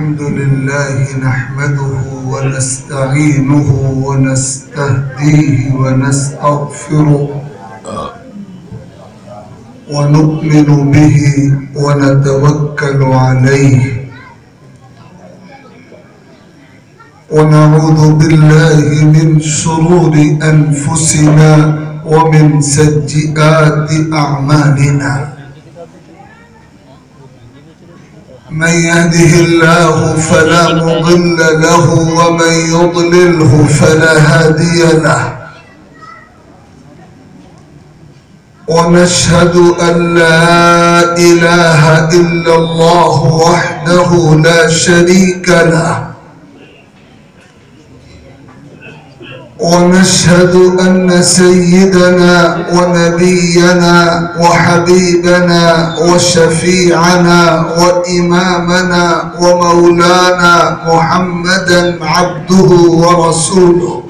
الحمد لله نحمده ونستعينه ونستهديه ونستغفره ونؤمن به ونتوكل عليه ونعوذ بالله من شرور أنفسنا ومن سيئات أعمالنا من يهده الله فلا مضل له ومن يضلله فلا هادي له ونشهد أن لا إله إلا الله وحده لا شريك له ونشهد أن سيدنا ونبينا وحبيبنا وشفيعنا وإمامنا ومولانا محمدا عبده ورسوله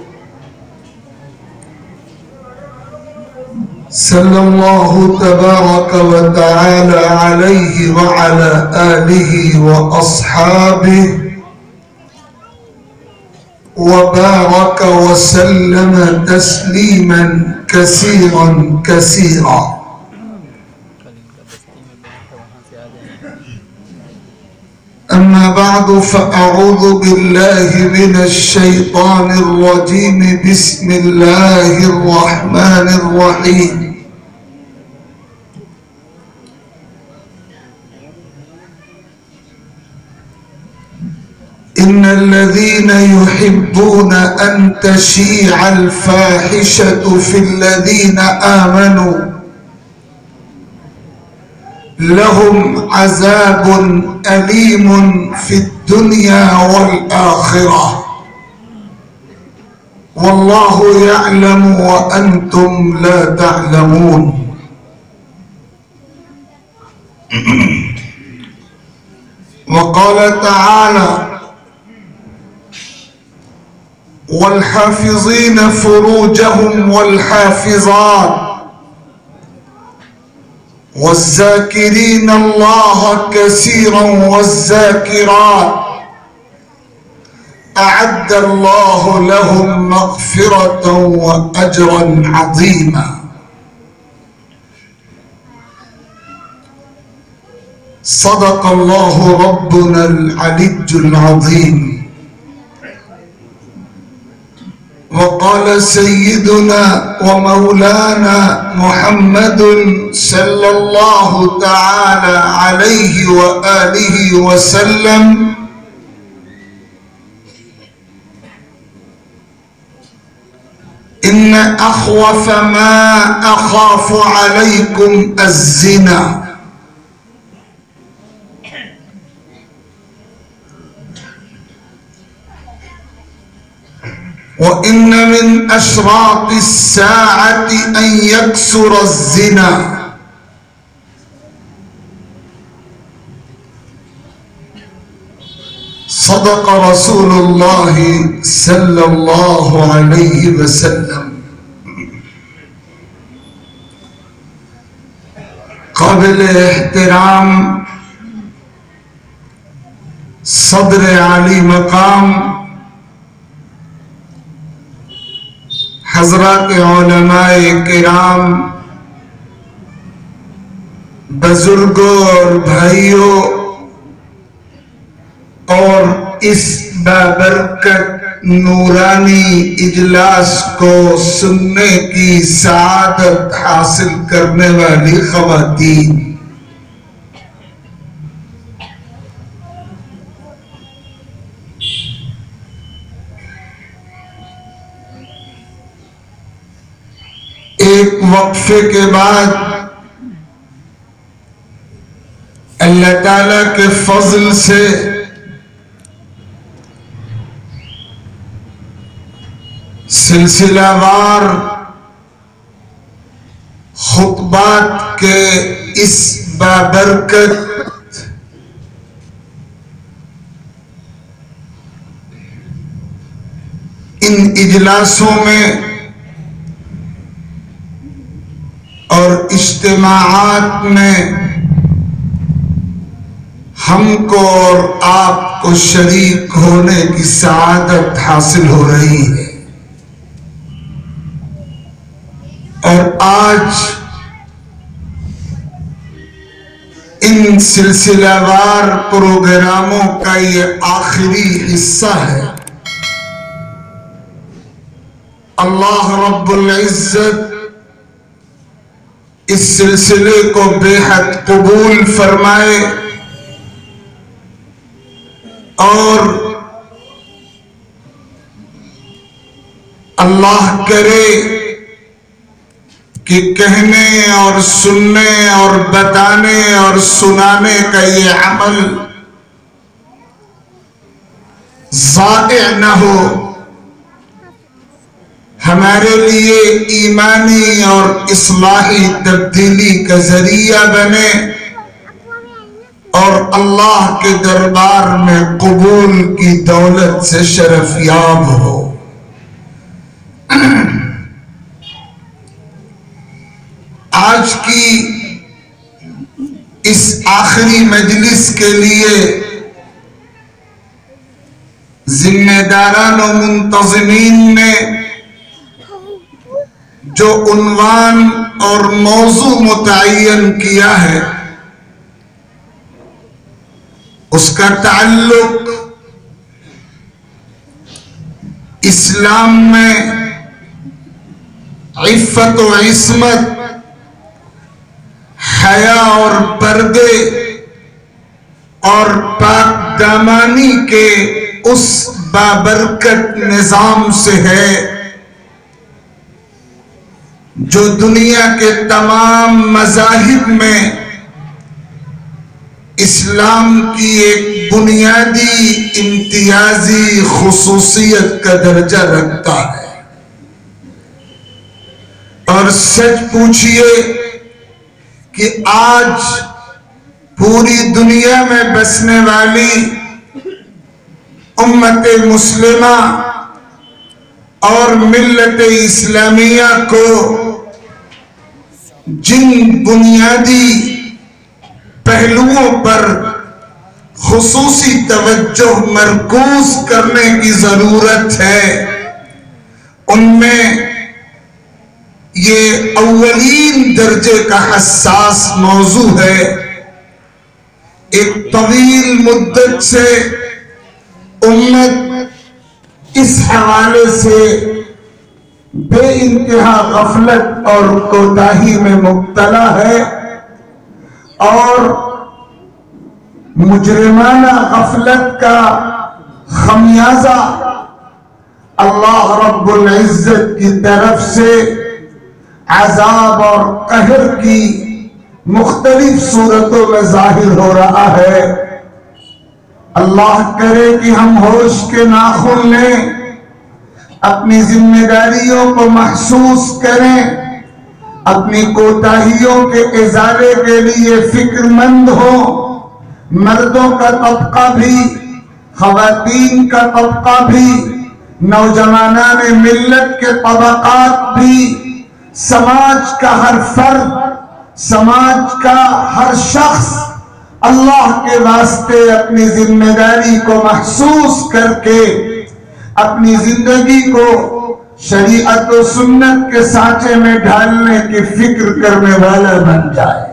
صلى الله تبارك وتعالى عليه وعلى آله وأصحابه وبارك وسلم تسليما كثيرا كثيرا. أما بعد فأعوذ بالله من الشيطان الرجيم. بسم الله الرحمن الرحيم. إن الذين يحبون أن تشيع الفاحشة في الذين آمنوا لهم عذاب أليم في الدنيا والآخرة والله يعلم وأنتم لا تعلمون. وقال تعالى والحافظين فروجهم والحافظات والذاكرين الله كثيرا والذاكرات أعد الله لهم مغفرة وأجرا عظيما. صدق الله ربنا العلي العظيم. وقال سيدنا ومولانا محمد صلى الله تعالى عليه وآله وسلم إن أخوف ما أخاف عليكم الزنا وإن من أشراط الساعة أن يكثر الزنا صدق رسول الله صلى الله عليه وسلم. قابل احترام صدر علی مقام حضرات علماء کرام، بزرگوں اور بھائیوں، اور اس بابرکت نورانی اجلاس کو سننے کی سعادت حاصل کرنے والی خواتین، ایک وقفے کے بعد اللہ تعالیٰ کے فضل سے سلسلہ وار خطبات کے اس بابرکت ان اجلاسوں میں اور اجتماعات میں ہم کو اور آپ کو شریک ہونے کی سعادت حاصل ہو رہی ہے۔ اور آج ان سلسلہ وار پروگراموں کا یہ آخری حصہ ہے۔ اللہ رب العزت اس سلسلے کو بے حد قبول فرمائے اور اللہ کرے کہ کہنے اور سننے اور بتانے اور سنانے کا یہ عمل ضائع نہ ہو، ہمارے لیے ایمانی اور اصلاحی تبدیلی کا ذریعہ بنے اور اللہ کے دربار میں قبول کی دولت سے شرف یاب ہو۔ آج کی اس آخری مجلس کے لیے ذمہ داران و منتظمین نے جو عنوان اور موضوع متعین کیا ہے اس کا تعلق اسلام میں عفت و عصمت، حیا اور پردے اور پاک دامانی کے اس بابرکت نظام سے ہے جو دنیا کے تمام مذاہب میں اسلام کی ایک بنیادی امتیازی خصوصیت کا درجہ رکھتا ہے۔ اور سچ پوچھئے کہ آج پوری دنیا میں بسنے والی امت مسلمہ اور ملت اسلامیہ کو جن بنیادی پہلوؤں پر خصوصی توجہ مرکوز کرنے کی ضرورت ہے ان میں یہ اولین درجے کا حساس موضوع ہے۔ ایک طویل مدت سے امت اس حوالے سے بے انتہا غفلت اور کوتاہی میں مبتلا ہے اور مجرمانہ غفلت کا خمیازہ اللہ رب العزت کی طرف سے عذاب اور قہر کی مختلف صورتوں میں ظاہر ہو رہا ہے۔ اللہ کرے کہ ہم ہوش کے ناخن لیں، اپنی ذمہ داریوں کو محسوس کریں، اپنی کوتاہیوں کے ازالے کے لیے فکر مند ہوں، مردوں کا طبقہ بھی، خواتین کا طبقہ بھی، نوجوانان ملت کے طبقات بھی، سماج کا ہر فرد، سماج کا ہر شخص اللہ کے واسطے اپنی ذمہ داری کو محسوس کر کے اپنی زندگی کو شریعت و سنت کے سانچے میں ڈھالنے کی فکر کرنے والا بن جائے۔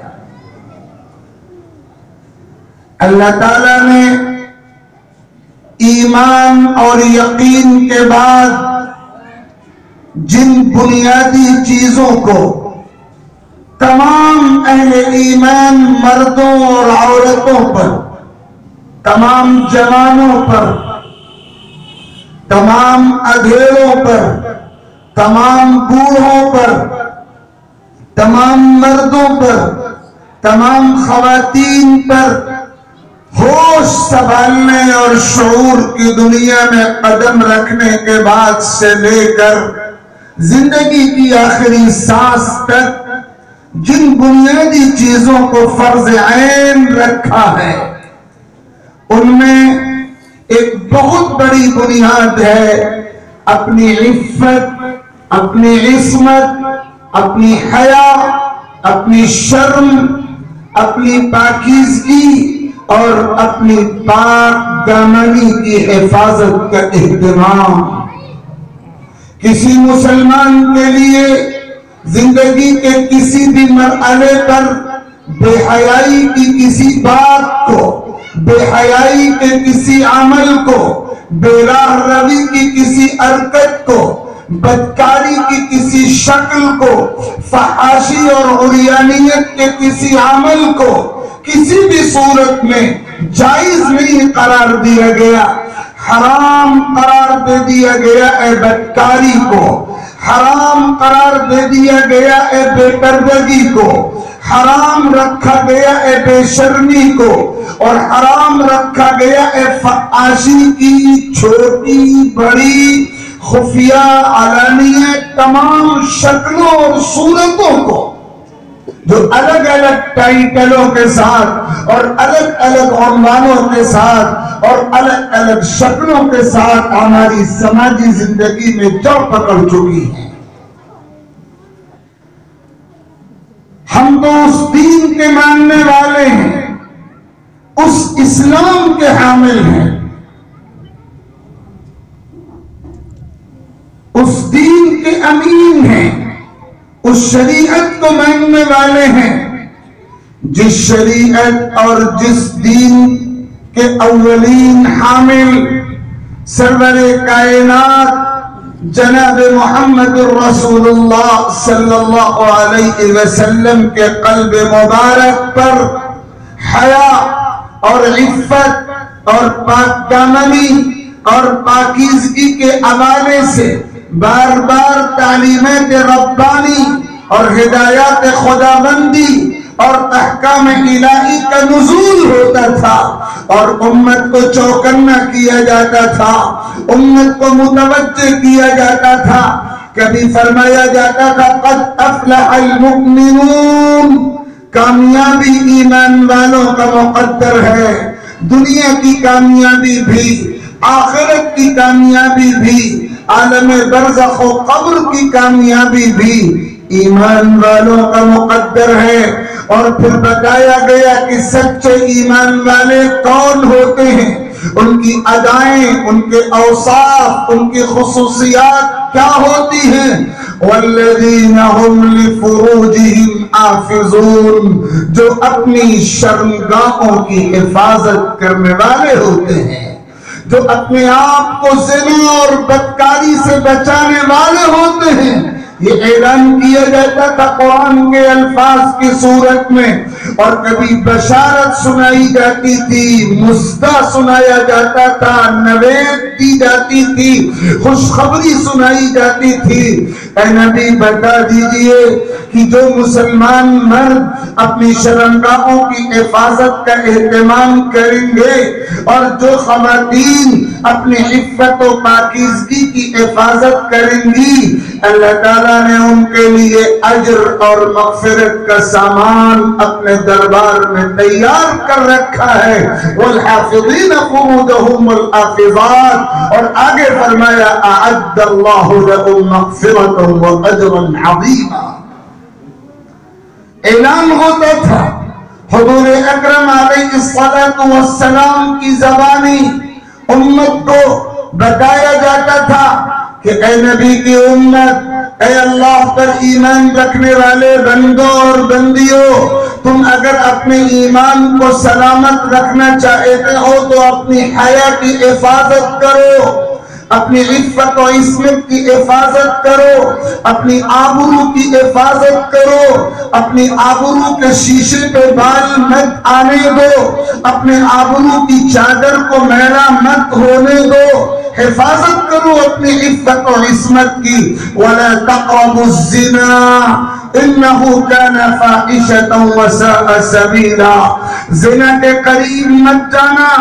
اللہ تعالیٰ نے ایمان اور یقین کے بعد جن بنیادی چیزوں کو تمام اہل ایمان مردوں اور عورتوں پر، تمام جوانوں پر، تمام ادھیڑوں پر، تمام بوڑھوں پر، تمام مردوں پر، تمام خواتین پر ہوش سنبھالنے اور شعور کی دنیا میں قدم رکھنے کے بعد سے لے کر زندگی کی آخری سانس تک جن بنیادی چیزوں کو فرض عین رکھا ہے ان میں ایک بہت بڑی بنیاد ہے اپنی عفت، اپنی عصمت، اپنی حیا، اپنی شرم، اپنی پاکیزگی اور اپنی پاک دامنی کی حفاظت کا اہتمام۔ کسی مسلمان کے لیے زندگی کے کسی بھی مرحلے پر بے حیائی کی کسی بات کو، بے حیائی کے کسی عمل کو، بے راہ روی کی کسی حرکت کو، بدکاری کی کسی شکل کو، فحاشی اور عریانیت کے کسی عمل کو کسی بھی صورت میں جائز نہیں قرار دیا گیا، حرام قرار دے دیا گیا اے بدکاری کو، حرام قرار دے دیا گیا اے بے پردگی کو، حرام رکھا گیا اے بے شرمی کو، اور حرام رکھا گیا اے فحاشی کی چھوٹی بڑی خفیہ علانیہ تمام شکلوں اور صورتوں کو، جو الگ الگ ٹائٹلوں کے ساتھ اور الگ الگ عنوانوں کے ساتھ اور الگ الگ شکلوں کے ساتھ ہماری سماجی زندگی میں جڑ پکڑ چکی ہیں۔ ہم تو اس دین کے ماننے والے ہیں، اس اسلام کے حامل ہیں، اس دین کے امین ہیں، اس شریعت کو ماننے والے ہیں جس شریعت اور جس دین کے اولین حامل سرور کائنات جناب محمد رسول اللہ صلی اللہ علیہ وسلم کے قلب مبارک پر حیا اور عفت اور پاک دامنی اور پاکیزگی کے حوالے سے بار بار تعلیمات ربانی اور ہدایات خداوندی اور احکام الہی کا نزول ہوتا تھا، اور امت کو چوکنا کیا جاتا تھا، امت کو متوجہ کیا جاتا تھا۔ کبھی فرمایا جاتا تھا قد افلح المؤمنون، کامیابی ایمان والوں کا مقدر ہے، دنیا کی کامیابی بھی، آخرت کی کامیابی بھی، عالم برزخ و قبر کی کامیابی بھی ایمان والوں کا مقدر ہے۔ اور پھر بتایا گیا کہ سچے ایمان والے کون ہوتے ہیں، ان کی ادائیں، ان کے اوصاف، ان کی خصوصیات کیا ہوتی ہیں۔ والذین هم لفروجهم حافظون، جو اپنی شرمگاہوں کی حفاظت کرنے والے ہوتے ہیں، جو اپنے آپ کو زنا اور بدکاری سے بچانے والے ہوتے ہیں۔ یہ اعلان کیا جاتا تھا قرآن کے الفاظ کی صورت میں، اور کبھی بشارت سنائی جاتی تھی، مصدع سنایا جاتا تھا، نوید دی جاتی تھی، خوشخبری سنائی جاتی تھی۔ اے نبی بتا دیجئے کہ جو مسلمان مرد اپنی شرمگاہوں کی حفاظت کا اہتمام کریں گے، اور جو خواتین اپنی عفت و پاکیزگی کی حفاظت کریں گی، اللہ تعالیٰ نے ان کے لیے اجر اور مغفرت کا سامان اپنے دربار میں تیار کر رکھا ہے۔ والحافظین فروجهم والحافظات، اور آگے فرمایا اعد اللہ لهم مغفرۃ واجرا عظیما۔ اعلان ہوتا تھا حضور اکرم علیہ الصلوۃ والسلام کی زبانی امت کو بتایا جاتا تھا کہ اے نبی کی امت، اے اللہ پر ایمان رکھنے والے بندوں اور بندیوں، تم اگر اپنے ایمان کو سلامت رکھنا چاہتے ہو تو اپنی حیا کی حفاظت کرو، اپنی عفت و عصمت کی حفاظت کرو، اپنی آبرو کی حفاظت کرو، اپنی آبرو کے شیشے پہ بال مت آنے دو، اپنے آبرو کی چادر کو میلا مت ہونے دو، حفاظت کرو اپنی عفت و عصمت کی۔ وَلَا تَقْرَبُوا الزِّنَا إِنَّهُ كَانَ فَاحِشَةً وَسَاءَ سَبِيلًا، زنا کے قریب مت جانا،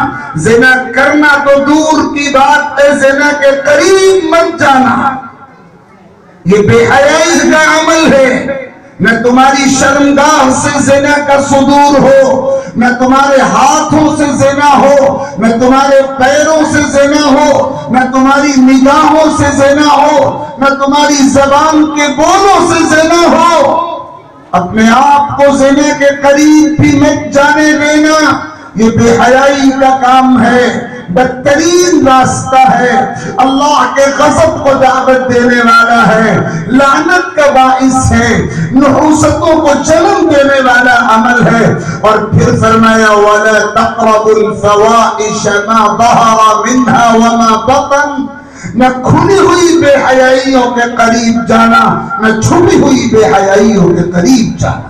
زنا کرنا تو دور کی بات ہے، زنا کے قریب مت جانا، یہ بے حیائی کا عمل ہے۔ نہ تمہاری شرمگاہ سے زنا کا صدور ہو، نہ تمہارے ہاتھوں سے زنا ہو، نہ تمہارے پیروں سے زنا ہو، نہ تمہاری نگاہوں سے زنا ہو، نہ تمہاری زبان کے بولوں سے زنا ہو۔ اپنے آپ کو زنا کے قریب بھی مت جانے دینا، یہ بے حیائی کا کام ہے، بدترین راستہ ہے، اللہ کے غضب کو دعوت دینے والا ہے، لعنت کا باعث ہے، نحوستوں کو جنم دینے والا عمل ہے۔ اور پھر فرمایا وَلَا تَقْرَبُوا الْفَوَاحِشَ مَا ظَهَرَ مِنْهَا وَمَا بَطَنَ، نہ کھلی ہوئی بے حیائیوں کے قریب جانا، نہ چھپی ہوئی بے حیائیوں کے قریب جانا۔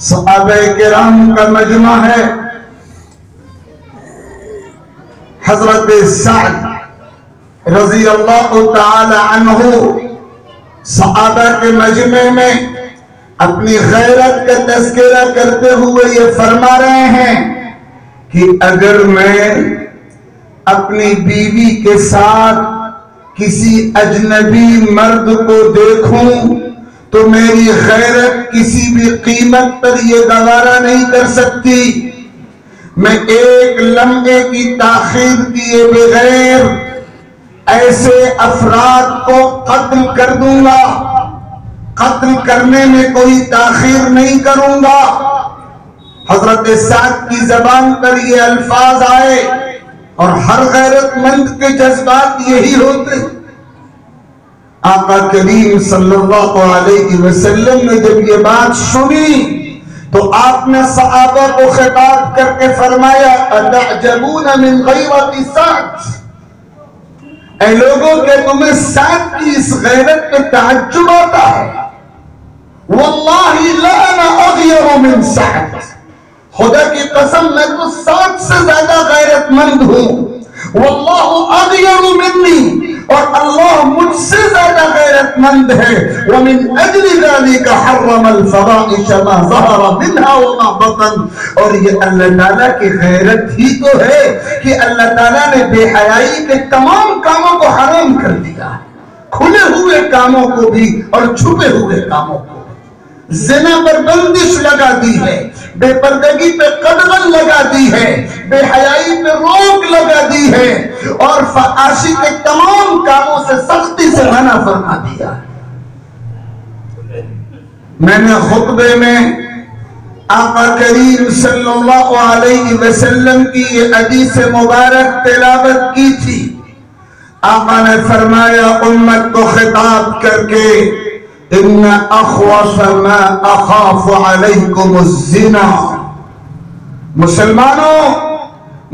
صحابہ کرام کا مجمع ہے، حضرت سعد رضی اللہ تعالی عنہ صحابہ کے مجمع میں اپنی غیرت کا تذکرہ کرتے ہوئے یہ فرما رہے ہیں کہ اگر میں اپنی بیوی کے ساتھ کسی اجنبی مرد کو دیکھوں تو میری غیرت کسی بھی قیمت پر یہ گوارا نہیں کر سکتی، میں ایک لمحے کی تاخیر کیے بغیر ایسے افراد کو قتل کر دوں گا، قتل کرنے میں کوئی تاخیر نہیں کروں گا۔ حضرت سعد کی زبان پر یہ الفاظ آئے اور ہر غیرت مند کے جذبات یہی ہوتے۔ آقا کریم صلی اللہ علیہ وسلم نے جب یہ بات سنی تو آپ نے صحابہ کو خطاب کر کے فرمایا اتعجبون من غیرت سعد، اے لوگوں کہ تمہیں سعد کی اس غیرت پہ تعجب آتا ہے؟ واللہ لا انا اغیر من سعد، خدا کی قسم میں تو سعد سے زیادہ غیرت مند ہوں، واللہ اغیر منی، اور اللہ مجھ سے زیادہ غیرت مند ہے۔ وَمِنْ أَجْلِ ذَلِكَ حَرَّمَ الْفَوَاحِشَ مَا ظَهَرَ مِنْهَا وَمَا بَطَنَ، اور یہ اللہ تعالیٰ کی غیرت ہی تو ہے کہ اللہ تعالیٰ نے بے حیائی کے تمام کاموں کو حرام کر دیا، کھلے ہوئے کاموں کو بھی اور چھپے ہوئے کاموں کو۔ زنا پر بندش لگا دی ہے، بے پردگی پہ قدغن لگا دی ہے، بے حیائی پہ روک لگا دی ہے، اور فحاشی کے تمام کاموں سے سختی سے منع فرما دیا۔ میں نے خطبے میں آقا کریم صلی اللہ علیہ وسلم کی یہ حدیث مبارک تلاوت کی تھی۔ آقا نے فرمایا امت کو خطاب کر کے ان اخوف ما اخاف علیکم الزنا، مسلمانوں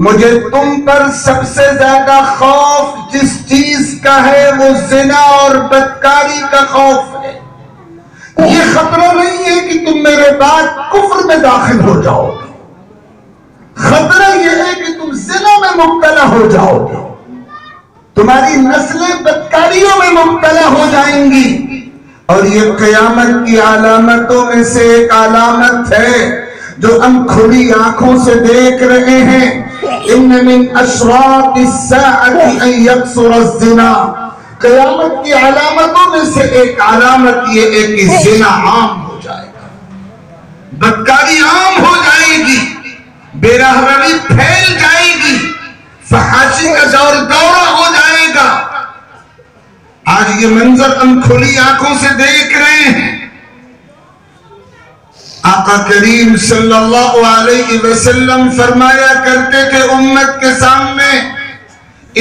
مجھے تم پر سب سے زیادہ خوف جس چیز کا ہے وہ زنا اور بدکاری کا خوف ہے۔ یہ خطرہ نہیں ہے کہ تم میرے بعد کفر میں داخل ہو جاؤ گے، خطرہ یہ ہے کہ تم زنا میں مبتلا ہو جاؤ گے، تمہاری نسلیں بدکاریوں میں مبتلا ہو جائیں گی۔ اور یہ قیامت کی علامتوں میں سے ایک علامت ہے جو ہم کھلی آنکھوں سے دیکھ رہے ہیں، ان من اشراط الساعة ان یکثر الزنا، قیامت کی علامتوں میں سے ایک علامت یہ ہے کہ زنا عام ہو جائے گا، بدکاری عام ہو جائے گی، بے رحمی پھیل جائے گی، فحاشی کا دورہ ہو جائے گا۔ آج یہ منظر ہم کھلی آنکھوں سے دیکھ رہے ہیں۔ آقا کریم صلی اللہ علیہ وسلم فرمایا کرتے کہ امت کے سامنے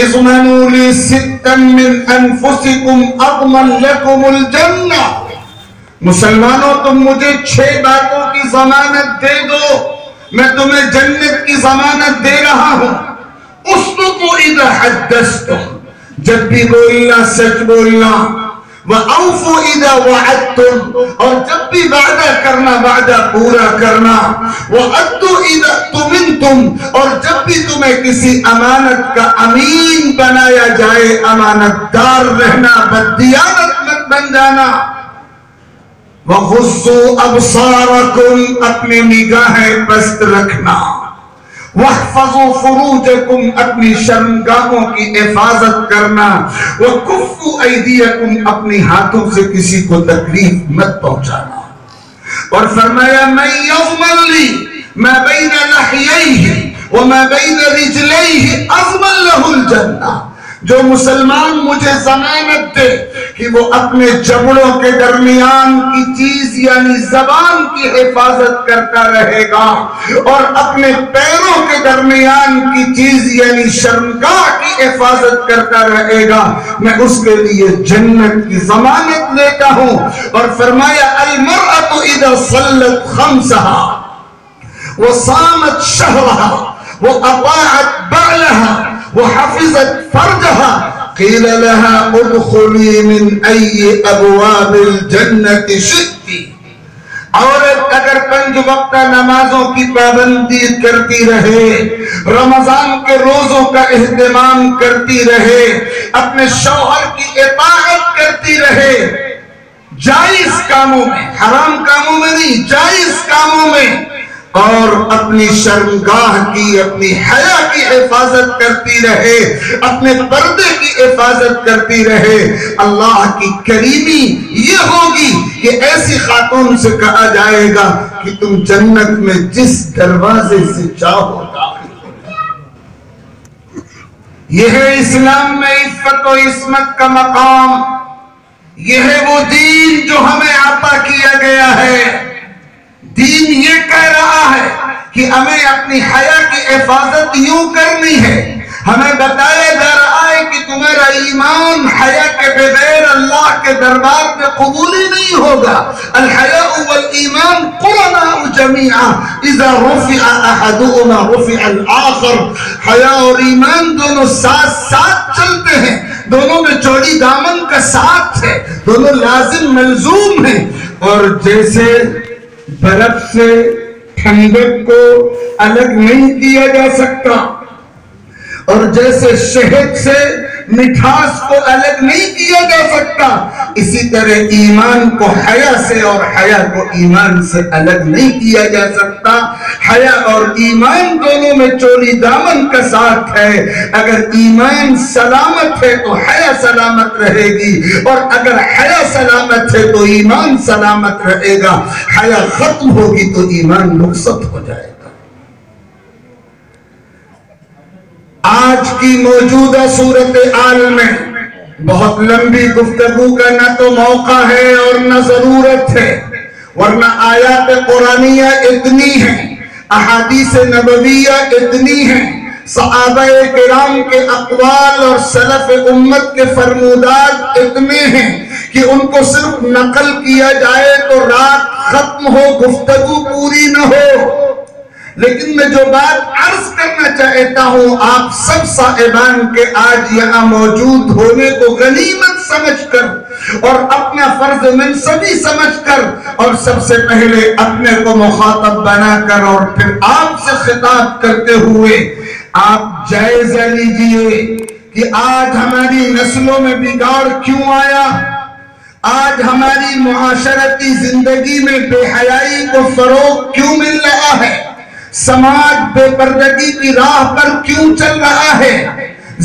اضمنوا لی ستا من انفسکم اضمن لکم الجنہ، مسلمانوں تم مجھے 6 باتوں کی ضمانت دے دو، میں تمہیں جنت کی ضمانت دے رہا ہوں۔ اصدقوا اذا حدثتم، جب بھی بولنا سچ بولنا، وَأَوْفُوا إِذَا وَعَدْتُمْ، اور جب بھی وعدہ کرنا وعدہ پورا کرنا، وَأَدُّوا إِذَا اؤْتُمِنْتُمْ، اور جب بھی تمہیں کسی امانت کا امین بنایا جائے امانت دار رہنا، بددیانت مت بن جانا۔ وَغُضُّوا أَبْصَارَكُمْ، اپنی نگاہیں پست رکھنا۔ وَاحْفَظُوا فُرُوجَكُمْ، اپنی شرمگاہوں کی حفاظت کرنا۔ وَكُفُّوا أَيْدِيَكُمْ، اپنی ہاتھوں سے کسی کو تکلیف مت پہنچانا۔ اور فرمایا مَن يَضْمَنْ لِي مَا بَيْنَ لَحْيَيْهِ وَمَا بَيْنَ رِجْلَيْهِ أَضْمَنْ لَهُ الْجَنَّةِ، جو مسلمان مجھے ضمانت دے کہ وہ اپنے جبڑوں کے درمیان کی چیز یعنی زبان کی حفاظت کرتا رہے گا اور اپنے پیروں کے درمیان کی چیز یعنی شرمگاہ کی حفاظت کرتا رہے گا، میں اس کے لیے جنت کی ضمانت لیتا ہوں۔ اور فرمایا المرأة اذا صلت خمسها وصامت شهرها وأطاعت بعلها وحفظت فرجها قيل لها ادخلي من أي أبواب الجنة شئت۔ عورت اگر 5 وقتہ نمازوں کی پابندی کرتی رہے، رمضان کے روزوں کا اہتمام کرتی رہے، اپنے شوہر کی اطاعت کرتی رہے، جائز کاموں میں، حرام کاموں میں نہیں، جائز کاموں میں، اور اپنی شرمگاہ کی، اپنی حیا کی حفاظت کرتی رہے، اپنے پردے کی حفاظت کرتی رہے، اللہ کی کریمی یہ ہوگی کہ ایسی خاتون سے کہا جائے گا کہ تم جنت میں جس دروازے سے چاہو داخل ہو۔ یہ ہے اسلام میں عفت و عصمت کا مقام، یہ ہے وہ دین جو ہمیں عطا کیا گیا ہے۔ دین یہ کہہ رہا ہے کہ ہمیں اپنی حیا کی حفاظت یوں کرنی ہے، ہمیں بتایا جا رہا ہے کہ تمہارا ایمان حیا کے بغیر اللہ کے دربار میں قبول ہی نہیں ہوگا۔ الحیاء والایمان قرناء جمیعا اذا رفع احدهما رفع الاخر۔ حیا اور ایمان دونوں ساتھ ساتھ چلتے ہیں، دونوں میں چوڑی دامن کا ساتھ ہے، دونوں لازم ملزوم ہیں۔ اور جیسے برف سے ٹھنڈک کو الگ نہیں کیا جا سکتا اور جیسے شہد سے مٹھاس کو الگ نہیں کیا جا سکتا، اسی طرح ایمان کو حیا سے اور حیا کو ایمان سے الگ نہیں کیا جا سکتا۔ حیا اور ایمان دونوں میں چولی دامن کا ساتھ ہے۔ اگر ایمان سلامت ہے تو حیا سلامت رہے گی، اور اگر حیا سلامت ہے تو ایمان سلامت رہے گا۔ حیا ختم ہوگی تو ایمان رخصت ہو جائے گا۔ آج کی موجودہ صورتحال میں بہت لمبی گفتگو کا نہ تو موقع ہے اور نہ ضرورت ہے، ورنہ آیات قرآنیہ اتنی ہیں، احادیث نبویہ اتنی ہیں، صحابہ کرام کے اقوال اور سلف امت کے فرمودات اتنے ہیں کہ ان کو صرف نقل کیا جائے تو رات ختم ہو، گفتگو پوری نہ ہو۔ لیکن میں جو بات عرض کرنا چاہتا ہوں، آپ سب صاحبان کے آج یہاں موجود ہونے کو غنیمت سمجھ کر اور اپنا فرض منصبی سمجھ کر، اور سب سے پہلے اپنے کو مخاطب بنا کر اور پھر آپ سے خطاب کرتے ہوئے آپ جائزہ لیجئے کہ آج ہماری نسلوں میں بگاڑ کیوں آیا، آج ہماری معاشرتی زندگی میں بے حیائی کو فروغ کیوں مل رہا ہے، سماج بے پردگی کی راہ پر کیوں چل رہا ہے،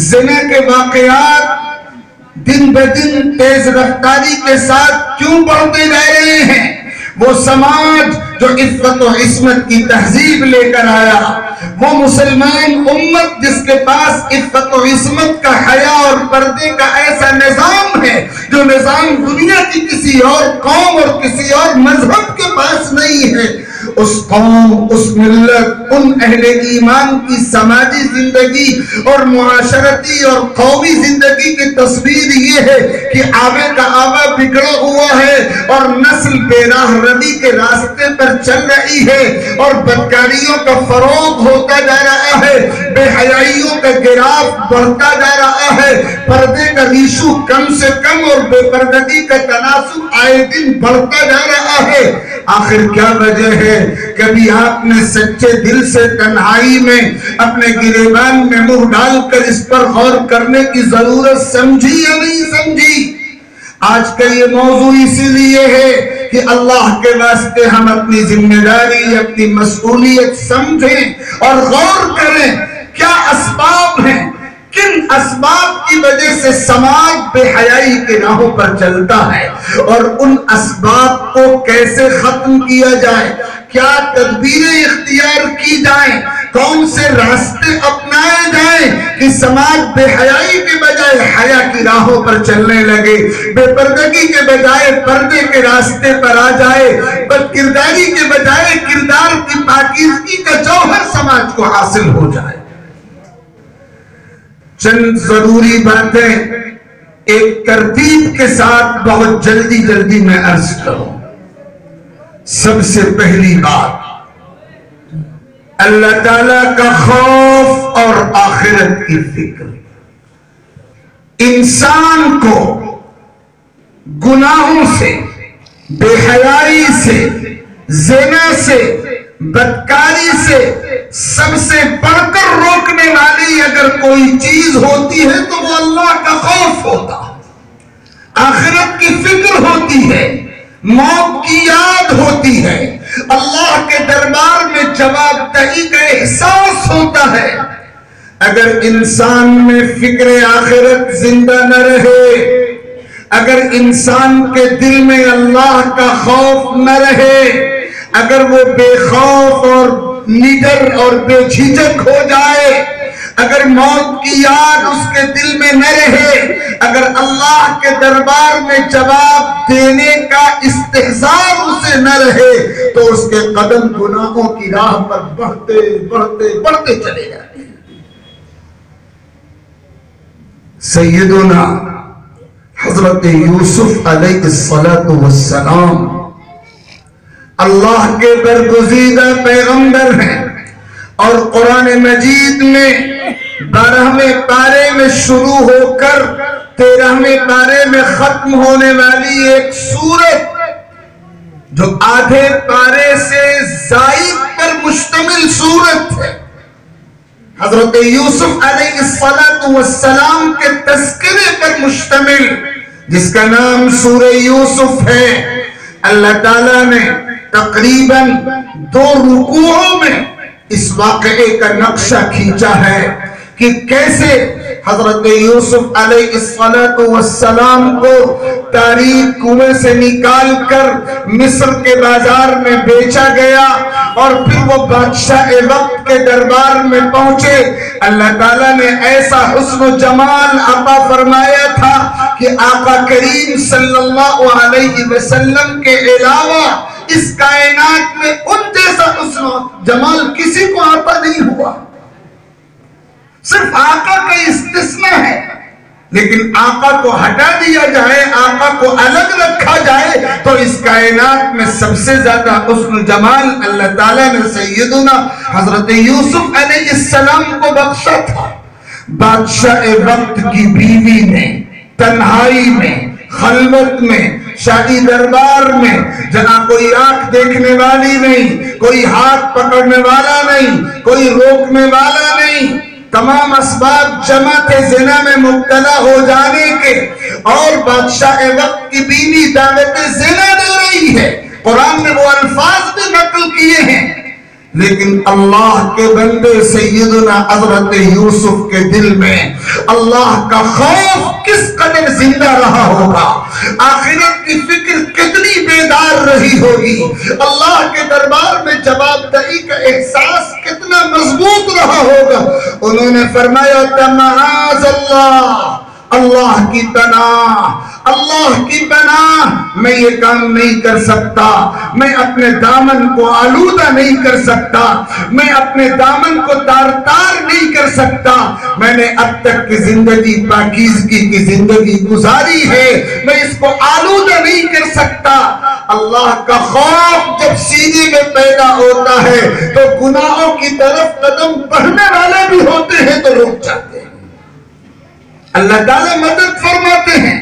زنا کے واقعات دن بدن تیز رفتاری کے ساتھ کیوں بڑھتے جا رہے ہیں۔ وہ سماج جو عفت و عصمت کی تہذیب لے کر آیا، وہ مسلمان امت جس کے پاس عفت و عصمت کا حیا اور پردے کا ایسا نظام ہے جو نظام دنیا کی کسی اور قوم اور کسی اور مذہب کے پاس نہیں ہے، اس قوم، اس ملت، ان اہل ایمان کی سماجی زندگی اور معاشرتی اور قومی زندگی کی تصویر یہ ہے کہ آبے کا آبا بگڑا ہوا ہے اور نسل بے راہ ربی کے راستے پر چل رہی ہے اور بدکاریوں کا فروغ ہوتا جا رہا ہے، بے حیائیوں کا گراف بڑھتا جا رہا ہے، پردے کا ریشو کم سے کم اور بے پردگی کا تناسب آئے دن بڑھتا جا رہا ہے۔ آخر کیا وجہ ہے؟ کبھی آپ نے سچے دل سے تنہائی میں اپنے گریبان میں منہ ڈال کر اس پر غور کرنے کی ضرورت سمجھی یا نہیں سمجھی؟ آج کا یہ موضوع اسی لیے ہے کہ اللہ کے واسطے ہم اپنی ذمہ داری، اپنی مسئولیت سمجھیں اور غور کریں کیا اسباب ہیں، کن اسباب کی وجہ سے سماج بے حیائی کے راہوں پر چلتا ہے اور ان اسباب کو کیسے ختم کیا جائے، کیا تدبیریں اختیار کی جائیں، کون سے راستے اپنائے جائیں کہ سماج بے حیائی کے بجائے بجائے حیا کی راہوں پر چلنے لگے، بے پردگی کے بجائے پردے کے راستے پر آ جائے، بد کرداری کے بجائے کردار کی پاکیزگی کا جوہر سماج کو حاصل ہو جائے۔ چند ضروری باتیں ایک ترتیب کے ساتھ بہت جلدی میں عرض کروں۔ سب سے پہلی بات، اللہ تعالیٰ کا خوف اور آخرت کی فکر۔ انسان کو گناہوں سے، بے حیائی سے، زنا سے، بدکاری سے سب سے بڑھ کر روکنے والی اگر کوئی چیز ہوتی ہے تو وہ اللہ کا خوف ہوتا ہے، آخرت کی فکر ہوتی ہے، موت کی یاد ہوتی ہے، اللہ کے دربار میں جواب دہی کا احساس ہوتا ہے۔ اگر انسان میں فکر آخرت زندہ نہ رہے، اگر انسان کے دل میں اللہ کا خوف نہ رہے، اگر وہ بے خوف اور نڈر اور بے جھجک ہو جائے، اگر موت کی یاد اس کے دل میں نہ رہے، اگر اللہ کے دربار میں جواب دینے کا استحضار اسے نہ رہے، تو اس کے قدم گناہوں کی راہ پر بڑھتے چلے جاتے ہیں۔ سیدنا حضرت یوسف علیہ السلام اللہ کے برگزیدہ پیغمبر ہیں، اور قرآن مجید میں 12ویں پارے میں شروع ہو کر 13ویں پارے میں ختم ہونے والی ایک سورت جو آدھے پارے سے زائد پر مشتمل سورت ہے، حضرت یوسف علیہ السلام کے تذکرے پر مشتمل، جس کا نام سورہ یوسف ہے۔ اللہ تعالیٰ نے تقریباً 2 رکوعوں میں اس واقعے کا نقشہ کھینچا ہے کہ کیسے حضرت یوسف علیہ السلام کو تاریک کنویں سے نکال کر مصر کے بازار میں بیچا گیا، اور پھر وہ بادشاہ وقت کے دربار میں پہنچے۔ اللہ تعالیٰ نے ایسا حسن و جمال عطا فرمایا تھا کہ آقا کریم صلی اللہ علیہ وسلم کے علاوہ اس کائنات میں ان جیسا حسن و جمال کسی کو عطا نہیں ہوا، صرف آقا کا استثناء ہے۔ لیکن آقا کو ہٹا دیا جائے، آقا کو الگ رکھا جائے، تو اس کائنات میں سب سے زیادہ حسن و جمال اللہ تعالیٰ نے سیدنا حضرت یوسف علیہ السلام کو بخشا تھا۔ بادشاہ وقت کی بیوی نے تنہائی میں، خلوت میں، شاہی دربار میں، جہاں کوئی آنکھ دیکھنے والی نہیں، کوئی ہاتھ پکڑنے والا نہیں، کوئی روکنے والا نہیں، تمام اسباب جمع تھے زنا میں مبتلا ہو جانے کے، اور بادشاہ وقت کی بیوی دعوت زنا دے رہی ہے۔ قرآن نے وہ الفاظ بھی نقل کیے ہیں، لیکن اللہ کے بندے سیدنا حضرت یوسف کے دل میں اللہ کا خوف کس قدر زندہ رہا ہوگا، آخرت کی فکر کتنی بیدار رہی ہوگی، اللہ کے دربار میں جواب دہی کا احساس کتنا مضبوط رہا ہوگا۔ انہوں نے فرمایا معاذ اللہ، اللہ کی پناہ، اللہ کی پناہ، میں یہ کام نہیں کر سکتا، میں اپنے دامن کو آلودہ نہیں کر سکتا، میں اپنے دامن کو تار نہیں کر سکتا، میں نے اب تک کی زندگی پاکیزگی کی زندگی گزاری ہے، میں اس کو آلودہ نہیں کر سکتا۔ اللہ کا خوف جب سینے میں پیدا ہوتا ہے تو گناہوں کی طرف قدم بڑھنے والے بھی ہوتے ہیں تو رک جاتے ہیں۔ اللہ تعالیٰ مدد فرماتے ہیں،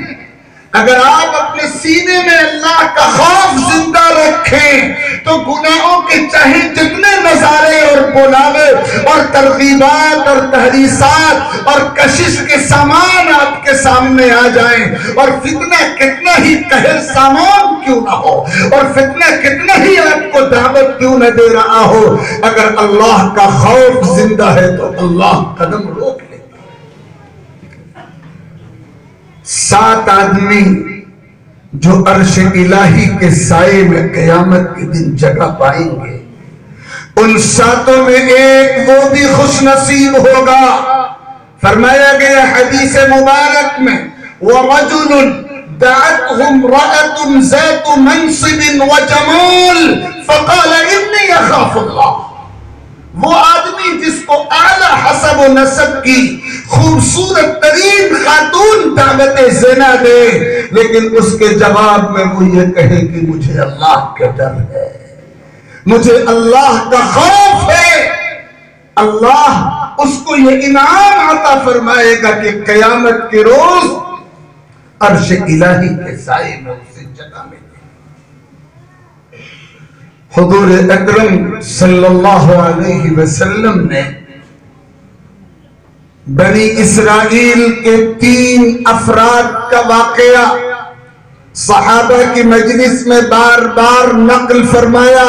اگر آپ اپنے سینے میں اللہ کا خوف زندہ رکھیں تو گناہوں کے چاہے جتنے نظارے اور بلاوے اور ترغیبات اور تحریصات اور کشش کے سامان آپ کے سامنے آ جائیں، اور فتنہ کتنا ہی قہر سامان کیوں نہ ہو، اور فتنہ کتنا ہی آپ کو دعوت کیوں نہ دے رہا ہو، اگر اللہ کا خوف زندہ ہے تو اللہ قدم روک لے۔ 7 آدمی جو عرش الہی کے سائے میں قیامت کے دن جگہ پائیں گے، ان 7 میں ایک وہ بھی خوش نصیب ہوگا فرمایا گیا حدیث مبارک میں وَرَجُلٌ دعته امرأة ذات منصب وجمال فقال إني أخاف الله. وہ آدمی جس کو اعلیٰ حسب و نسب کی خوبصورت ترین خاتون دعوت زنا دے، لیکن اس کے جواب میں وہ یہ کہے کہ مجھے اللہ کا ڈر ہے، مجھے اللہ کا خوف ہے. اللہ اس کو یہ انعام عطا فرمائے گا کہ قیامت کے روز عرش الہی کے سائے میں اسے جگہ ملے. حضور اکرم صلی اللہ علیہ وسلم نے بنی اسرائیل کے 3 افراد کا واقعہ صحابہ کی مجلس میں بار بار نقل فرمایا،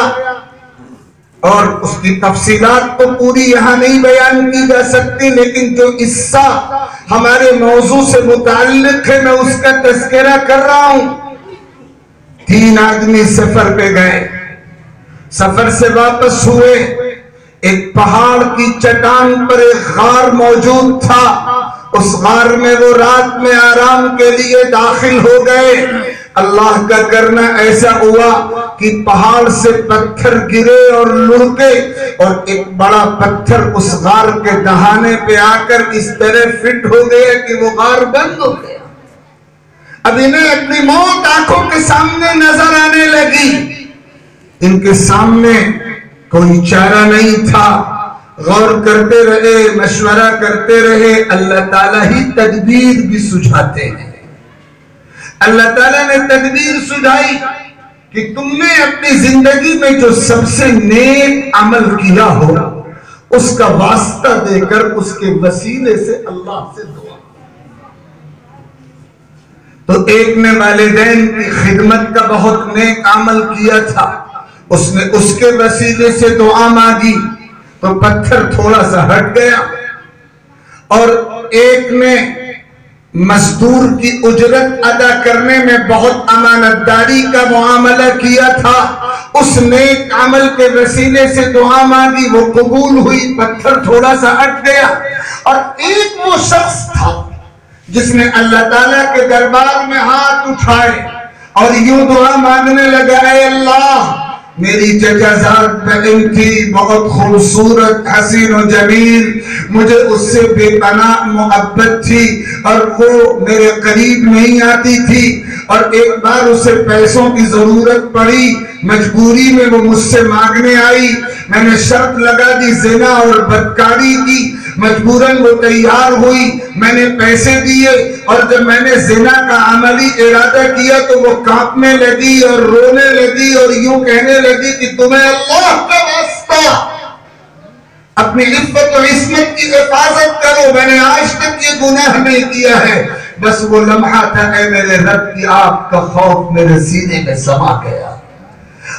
اور اس کی تفصیلات تو پوری یہاں نہیں بیان کی جا سکتی، لیکن جو قصہ ہمارے موضوع سے متعلق ہے میں اس کا تذکرہ کر رہا ہوں. 3 آدمی سفر پہ گئے، سفر سے واپس ہوئے، ایک پہاڑ کی چٹان پر ایک غار موجود تھا. اس غار میں وہ رات میں آرام کے لیے داخل ہو گئے. اللہ کا کرنا ایسا ہوا کہ پہاڑ سے پتھر گرے اور لڑکے، اور ایک بڑا پتھر اس غار کے دہانے پہ آ کر اس طرح فٹ ہو گیا کہ وہ غار بند ہو گیا. اب انہیں اپنی موت آنکھوں کے سامنے نظر آنے لگی. ان کے سامنے کوئی چارہ نہیں تھا. غور کرتے رہے، مشورہ کرتے رہے. اللہ تعالیٰ ہی تدبیر بھی سجھاتے ہیں. اللہ تعالیٰ نے تدبیر سجھائی کہ تم نے اپنی زندگی میں جو سب سے نیک عمل کیا ہو اس کا واسطہ دے کر اس کے وسیلے سے اللہ سے دعا. تو ایک نے والدین کی خدمت کا بہت نیک عمل کیا تھا، اس نے اس کے وسیلے سے دعا مانگی تو پتھر تھوڑا سا ہٹ گیا. اور ایک نے مزدور کی اجرت ادا کرنے میں بہت امانت داری کا معاملہ کیا تھا، اس نیک عمل کے وسیلے سے دعا مانگی، وہ قبول ہوئی، پتھر تھوڑا سا ہٹ گیا. اور ایک وہ شخص تھا جس نے اللہ تعالیٰ کے دربار میں ہاتھ اٹھائے اور یوں دعا مانگنے لگا، اے اللہ میری چچا زاد بہن تھی، بہت خوبصورت، حسین و جمیل، مجھے اس سے بے پناہ محبت تھی اور وہ میرے قریب نہیں آتی تھی. اور ایک بار اسے پیسوں کی ضرورت پڑی، مجبوری میں وہ مجھ سے مانگنے آئی. میں نے شرط لگا دی زنا اور بدکاری کی، مجبوراً وہ تیار ہوئی، میں نے پیسے دیے. اور جب میں نے زنا کا عملی ارادہ کیا تو وہ کانپنے لگی اور رونے لگی اور یوں کہنے لگی کہ تمہیں اللہ کا واسطہ اپنی عفت و عصمت کی حفاظت کرو، میں نے آج تک یہ گناہ نہیں کیا ہے. بس وہ لمحہ تھا، اے میرے رب کی آپ کا خوف میرے سینے میں سما گیا،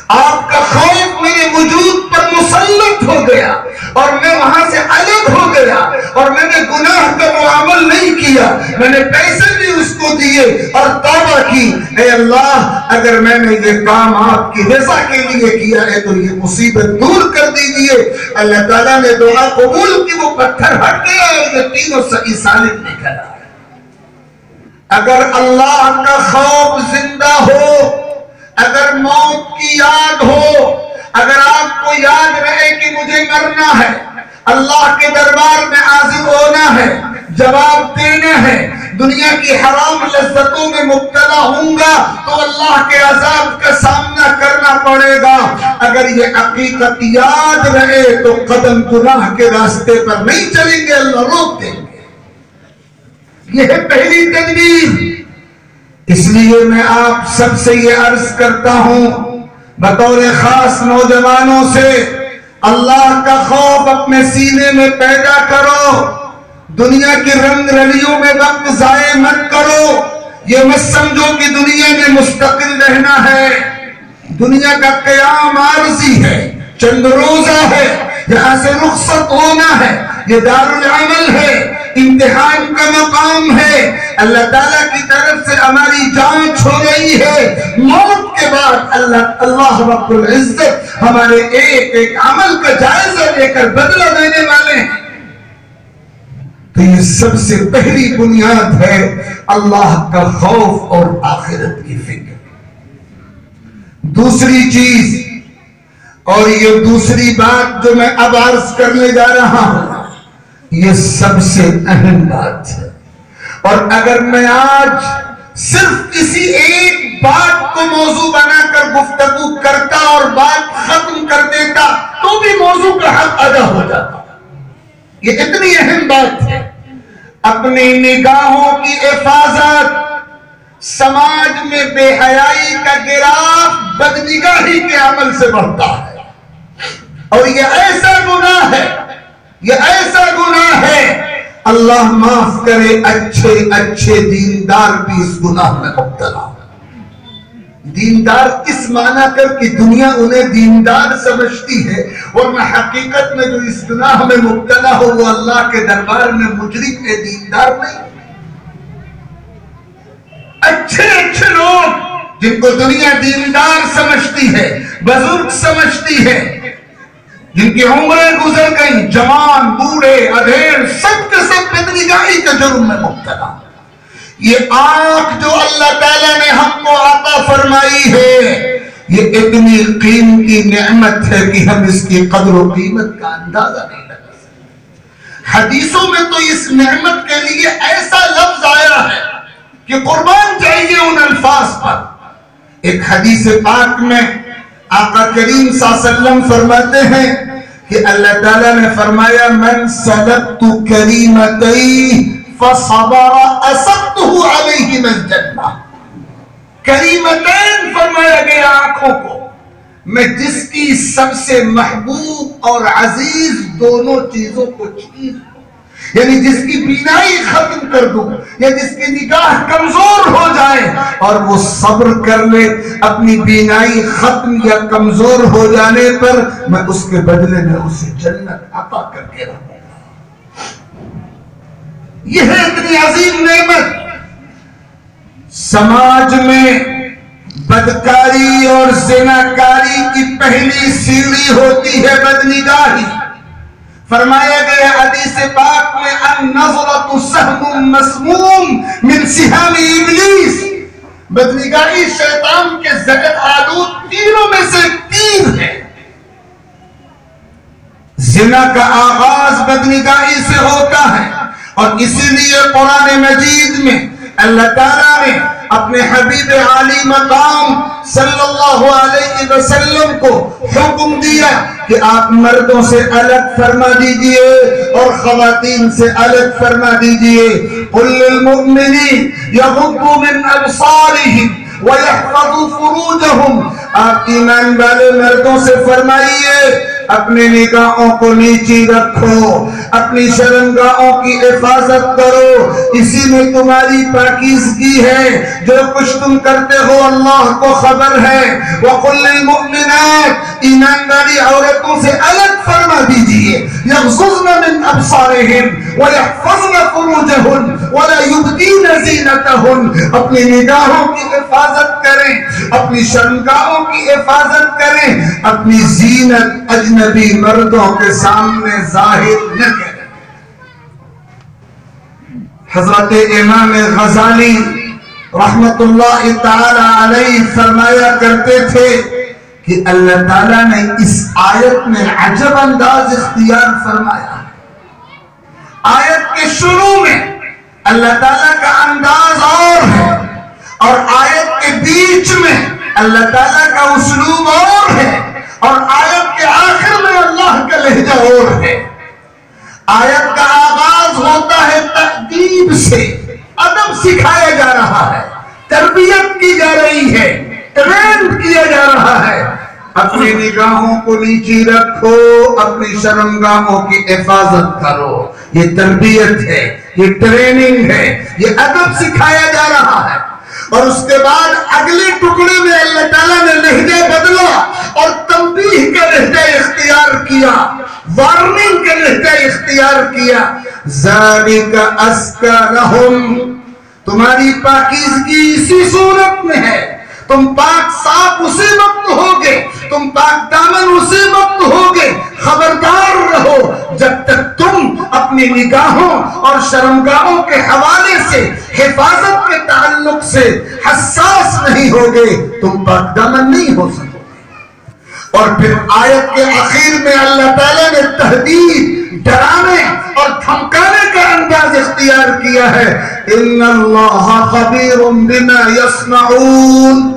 آپ کا خوف میرے وجود پر مسلط ہو گیا اور میں وہاں سے الگ ہو گیا. اور میں نے گناہ کا وہ عمل نہیں کیا، میں نے پیسے بھی اس کو دیے اور توبہ کی، اے اللہ اگر میں نے یہ کام آپ کی رضا کے لیے کیا ہے تو یہ مصیبت دور کر دیجیے. اللہ تعالیٰ نے دعا قبول کی، وہ پتھر ہٹ گیا اور یہ تینوں صحیح سالم نکلا. اگر اللہ کا خوف زندہ ہو، اگر موت کی یاد ہو، اگر آپ کو یاد رہے کہ مجھے مرنا ہے، اللہ کے دربار میں حاضر ہونا ہے، جواب دینا ہے، دنیا کی حرام لذتوں میں مبتلا ہوں گا تو اللہ کے عذاب کا سامنا کرنا پڑے گا. اگر یہ حقیقت یاد رہے تو قدم گناہ کے راستے پر نہیں چلیں گے، اللہ روک دیں گے. یہ ہے پہلی تدبیر. اس لیے میں آپ سب سے یہ عرض کرتا ہوں بطور خاص نوجوانوں سے، اللہ کا خوف اپنے سینے میں پیدا کرو. دنیا کی رنگ رلیوں میں وقت ضائع مت کرو. یہ مت سمجھو کہ دنیا میں مستقل رہنا ہے. دنیا کا قیام عارضی ہے، چند روزہ ہے، یہاں سے رخصت ہونا ہے. یہ دار العمل ہے، امتحان کا مقام ہے. اللہ تعالیٰ کی طرف سے ہماری جانچ ہو رہی ہے. موت کے بعد اللہ رب العزت ہمارے ایک ایک عمل کا جائزہ لے کر بدلہ دینے والے ہیں. تو یہ سب سے پہلی بنیاد ہے اللہ کا خوف اور آخرت کی فکر۔ دوسری چیز، اور یہ دوسری بات جو میں اب عرض کرنے جا رہا ہوں، یہ سب سے اہم بات ہے، اور اگر میں آج صرف کسی ایک بات کو موضوع بنا کر گفتگو کرتا اور بات ختم کر دیتا تو بھی موضوع کا حق ادا ہو جاتا۔ یہ اتنی اہم بات ہے۔ اپنی نگاہوں کی حفاظت۔ سماج میں بے حیائی کا گراف بدنگاہی کے عمل سے بڑھتا ہے، اور یہ ایسا گناہ ہے، یہ ایسا گناہ ہے، اللہ معاف کرے، اچھے اچھے دیندار بھی اس گناہ میں مبتلا۔ دیندار اس معنی کر کہ دنیا انہیں دیندار سمجھتی ہے، ورنہ حقیقت میں جو اس گناہ میں مبتلا ہو وہ اللہ کے دربار میں مجرم ہے، دیندار نہیں۔ اچھے اچھے لوگ جن کو دنیا دیندار سمجھتی ہے، بزرگ سمجھتی ہے، جن کی عمریں گزر گئیں، جوان بوڑھے ادھیڑ سب کے سب بدنگاہی کے جرم میں مبتلا۔ یہ آنکھ جو اللہ تعالیٰ نے ہم کو عطا فرمائی ہے، یہ اتنی قیمتی نعمت ہے کہ ہم اس کی قدر و قیمت کا اندازہ نہیں لگا سکتے۔ حدیثوں میں تو اس نعمت کے لیے ایسا لفظ آیا ہے کہ قربان چاہیے ان الفاظ پر۔ ایک حدیث پاک میں آقا کریم صلی اللہ علیہ وسلم فرماتے ہیں کہ اللہ تعالیٰ نے فرمایا من سلبت کریمتی فصبر اسقته علیہم الجنہ۔ کریمتین فرمایا گیا آنکھوں کو، میں جس کی سب سے محبوب اور عزیز دونوں چیزوں کو چھین لوں، یعنی جس کی بینائی ختم کر دوں یا جس کی نگاہ کمزور ہو جائے اور وہ صبر کر لے اپنی بینائی ختم یا کمزور ہو جانے پر، میں اس کے بدلے میں اسے جنت عطا کر کے رہوں گا۔ یہ ہے اتنی عظیم نعمت۔ سماج میں بدکاری اور زناکاری کی پہلی سیڑھی ہوتی ہے بدنگاہی۔ فرمایا گیا حدیث پاک میں النظرۃ سہم مسموم من سہام ابلیس، بدنگاہی شیطان کے زہر آلود تیروں میں سے تیر ہے۔ زنا کا آغاز بدنگاہی سے ہوتا ہے، اور اسی لیے قرآن مجید میں اللہ تعالیٰ نے اپنے حبیب عالی مقام صلی اللہ علیہ وسلم کو حکم دیا کہ آپ مردوں سے الگ فرما دیجئے اور خواتین سے الگ فرما دیجئے۔ قل للمؤمنین یغضوا من ابصارہم وَيَحْفَظُوا فُرُوجَهُمْ، آپ ایمان والے مردوں سے فرمائیے اپنے نگاہوں کو نیچی رکھو، اپنی شرمگاہوں کی حفاظت کرو، اسی میں تمہاری پاکیزگی ہے، جو کچھ تم کرتے ہو اللہ کو خبر ہے۔ وَقُلْ لِلْمُؤْمِنَاتِ، ایمان والی عورتوں سے الگ فرما دیجئے يَغْضُضْنَ مِنْ أَبْصَارِهِمْ وَيَحْفَظْنَ فُرُوجَهُنْ وَلَا يُبْدِينَ زِينَتَهُنْ، اپنی نگاہوں کی حفاظت کریں، اپنی شرمگاہوں کی حفاظت کریں، اپنی زینت اجنبی مردوں کے سامنے ظاہر نہ کریں۔ حضرت امام غزالی رحمت اللہ تعالی علیہ فرمایا کرتے تھے کہ اللہ تعالیٰ نے اس آیت میں عجب انداز اختیار فرمایا۔ آیت کے شروع میں اللہ تعالیٰ کا انداز اور ہے، اور آیت کے بیچ میں اللہ تعالیٰ کا اسلوب اور ہے، اور آیت کے آخر میں اللہ کا لہجہ اور ہے۔ آیت کا آغاز ہوتا ہے تأدیب سے، ادب سکھایا جا رہا ہے، تربیت کی جا رہی ہے، ٹرینڈ کیا جا رہا ہے۔ اپنی نگاہوں کو نیچی رکھو، اپنی شرمگاہوں کی حفاظت کرو، یہ تربیت ہے، یہ ٹریننگ ہے، یہ ادب سکھایا جا رہا ہے۔ اور اس کے بعد اگلے ٹکڑے میں اللہ تعالیٰ نے لہجہ بدلا اور تنبیہ کا لہجہ اختیار کیا، وارننگ کا لہجہ اختیار کیا۔ ذَلِكَ أَزْكَىٰ لَهُمْ، تمہاری پاکیزگی اسی صورت میں ہے، تم پاک صاف اسی وقت ہوگے تم پاک دامن اسی وقت ہوگے. خبردار رہو جب تک تم اپنی نگاہوں اور شرمگاہوں کے حوالے سے حفاظت کے تعلق سے حساس نہیں ہوگے تم پاک دامن نہیں ہو سکو. اور پھر آیت کے آخر میں اللہ تعالیٰ نے تہدید، ڈرانے اور دھمکانے کا انداز اختیار کیا ہے. ان اللہ خبیر بما یصنعون،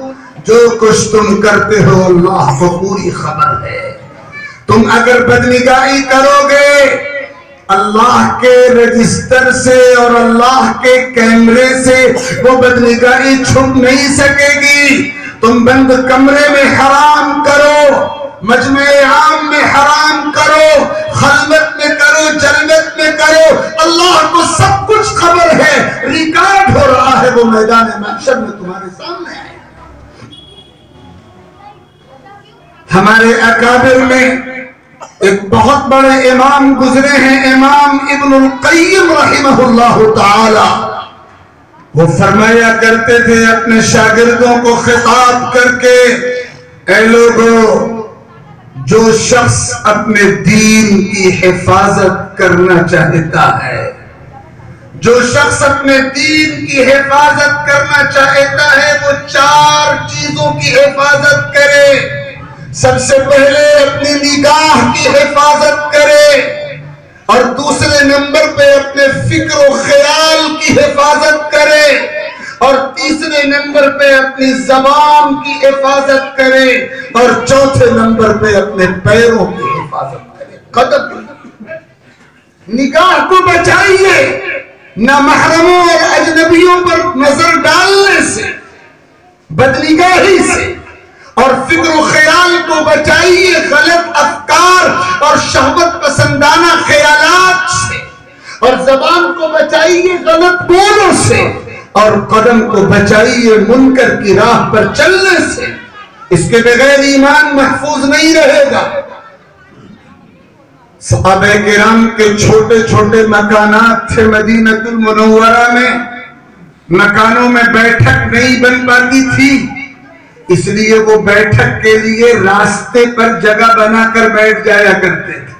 جو کچھ تم کرتے ہو اللہ کو پوری خبر ہے. تم اگر بدنگاہی کرو گے اللہ کے رجسٹر سے اور اللہ کے کیمرے سے وہ بدنگاہی چھپ نہیں سکے گی. تم بند کمرے میں حرام کرو، مجمع عام میں حرام کرو، خلوت میں کرو، جلوت میں کرو، اللہ کو سب کچھ خبر ہے. ریکارڈ ہو رہا ہے، وہ میدان محشر میں تمہارے سامنے ہے. ہمارے اکابر میں ایک بہت بڑے امام گزرے ہیں، امام ابن القیم رحمہ اللہ تعالی. وہ فرمایا کرتے تھے اپنے شاگردوں کو خطاب کر کے، اے لوگو، جو شخص اپنے دین کی حفاظت کرنا چاہتا ہے، جو شخص اپنے دین کی حفاظت کرنا چاہتا ہے وہ 4 چیزوں کی حفاظت کرے. سب سے پہلے اپنی نگاہ کی حفاظت کرے، اور دوسرے نمبر پہ اپنے فکر و خیال کی حفاظت کرے، اور تیسرے نمبر پہ اپنی زبان کی حفاظت کرے، اور چوتھے نمبر پہ اپنے پیروں کی حفاظت کرے. قدم، نگاہ کو بچائیے نامحرموں اور اجنبیوں پر نظر ڈالنے سے، بدنگاہی سے، اور فکر و خیال کو بچائیے غلط افکار اور شہوت پسندانہ خیالات سے، اور زبان کو بچائیے غلط بولوں سے، اور قدم کو بچائیے منکر کی راہ پر چلنے سے. اس کے بغیر ایمان محفوظ نہیں رہے گا. صحابہ کرام کے چھوٹے چھوٹے مکانات تھے مدینہ المنورہ میں. مکانوں میں بیٹھک نہیں بن پاتی تھی، اس لیے وہ بیٹھک کے لیے راستے پر جگہ بنا کر بیٹھ جایا کرتے تھے.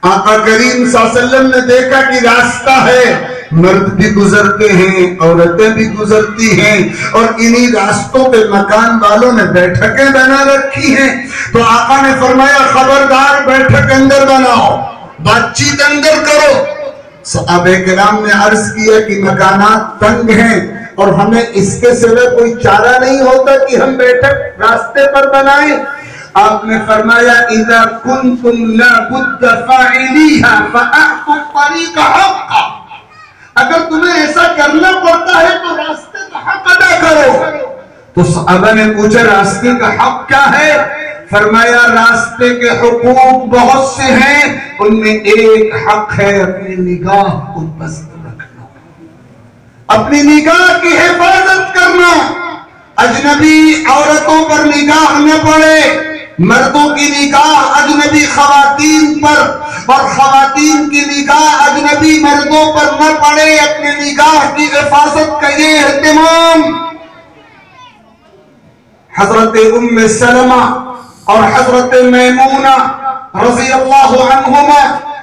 آقا کریم صلی اللہ علیہ وسلم نے دیکھا کہ راستہ ہے، مرد بھی گزرتے ہیں، عورتیں بھی گزرتی ہیں، اور انہی راستوں پہ مکان والوں نے بیٹھکیں بنا رکھی ہیں. تو آقا نے فرمایا خبردار بیٹھک اندر بناؤ، بات چیت اندر کرو. صحابہ کرام نے عرض کیا کہ مکانات تنگ ہیں اور ہمیں اس کے سوا کوئی چارہ نہیں ہوتا کہ ہم بیٹھک راستے پر بنائیں. آپ نے فرمایا اذا کنتم لا بد فاعلیها فاعطوا الطریق حقا، اگر تمہیں ایسا کرنا پڑتا ہے تو راستے کا حق ادا کرو. تو صحابہ نے پوچھا راستے کا حق کیا ہے؟ فرمایا راستے کے حقوق بہت سے ہیں، ان میں ایک حق ہے اپنی نگاہ کو بست رکھنا، اپنی نگاہ کی حفاظت کرنا. اجنبی عورتوں پر نگاہ نہ پڑے، مردوں کی نگاہ اجنبی خواتین پر، اور خواتین کی نگاہ اجنبی مردوں پر نہ پڑے. اپنی نگاہ کی حفاظت کا یہ اہتمام حضرت ام سلمہ اور حضرت میمونہ رضی اللہ عنہما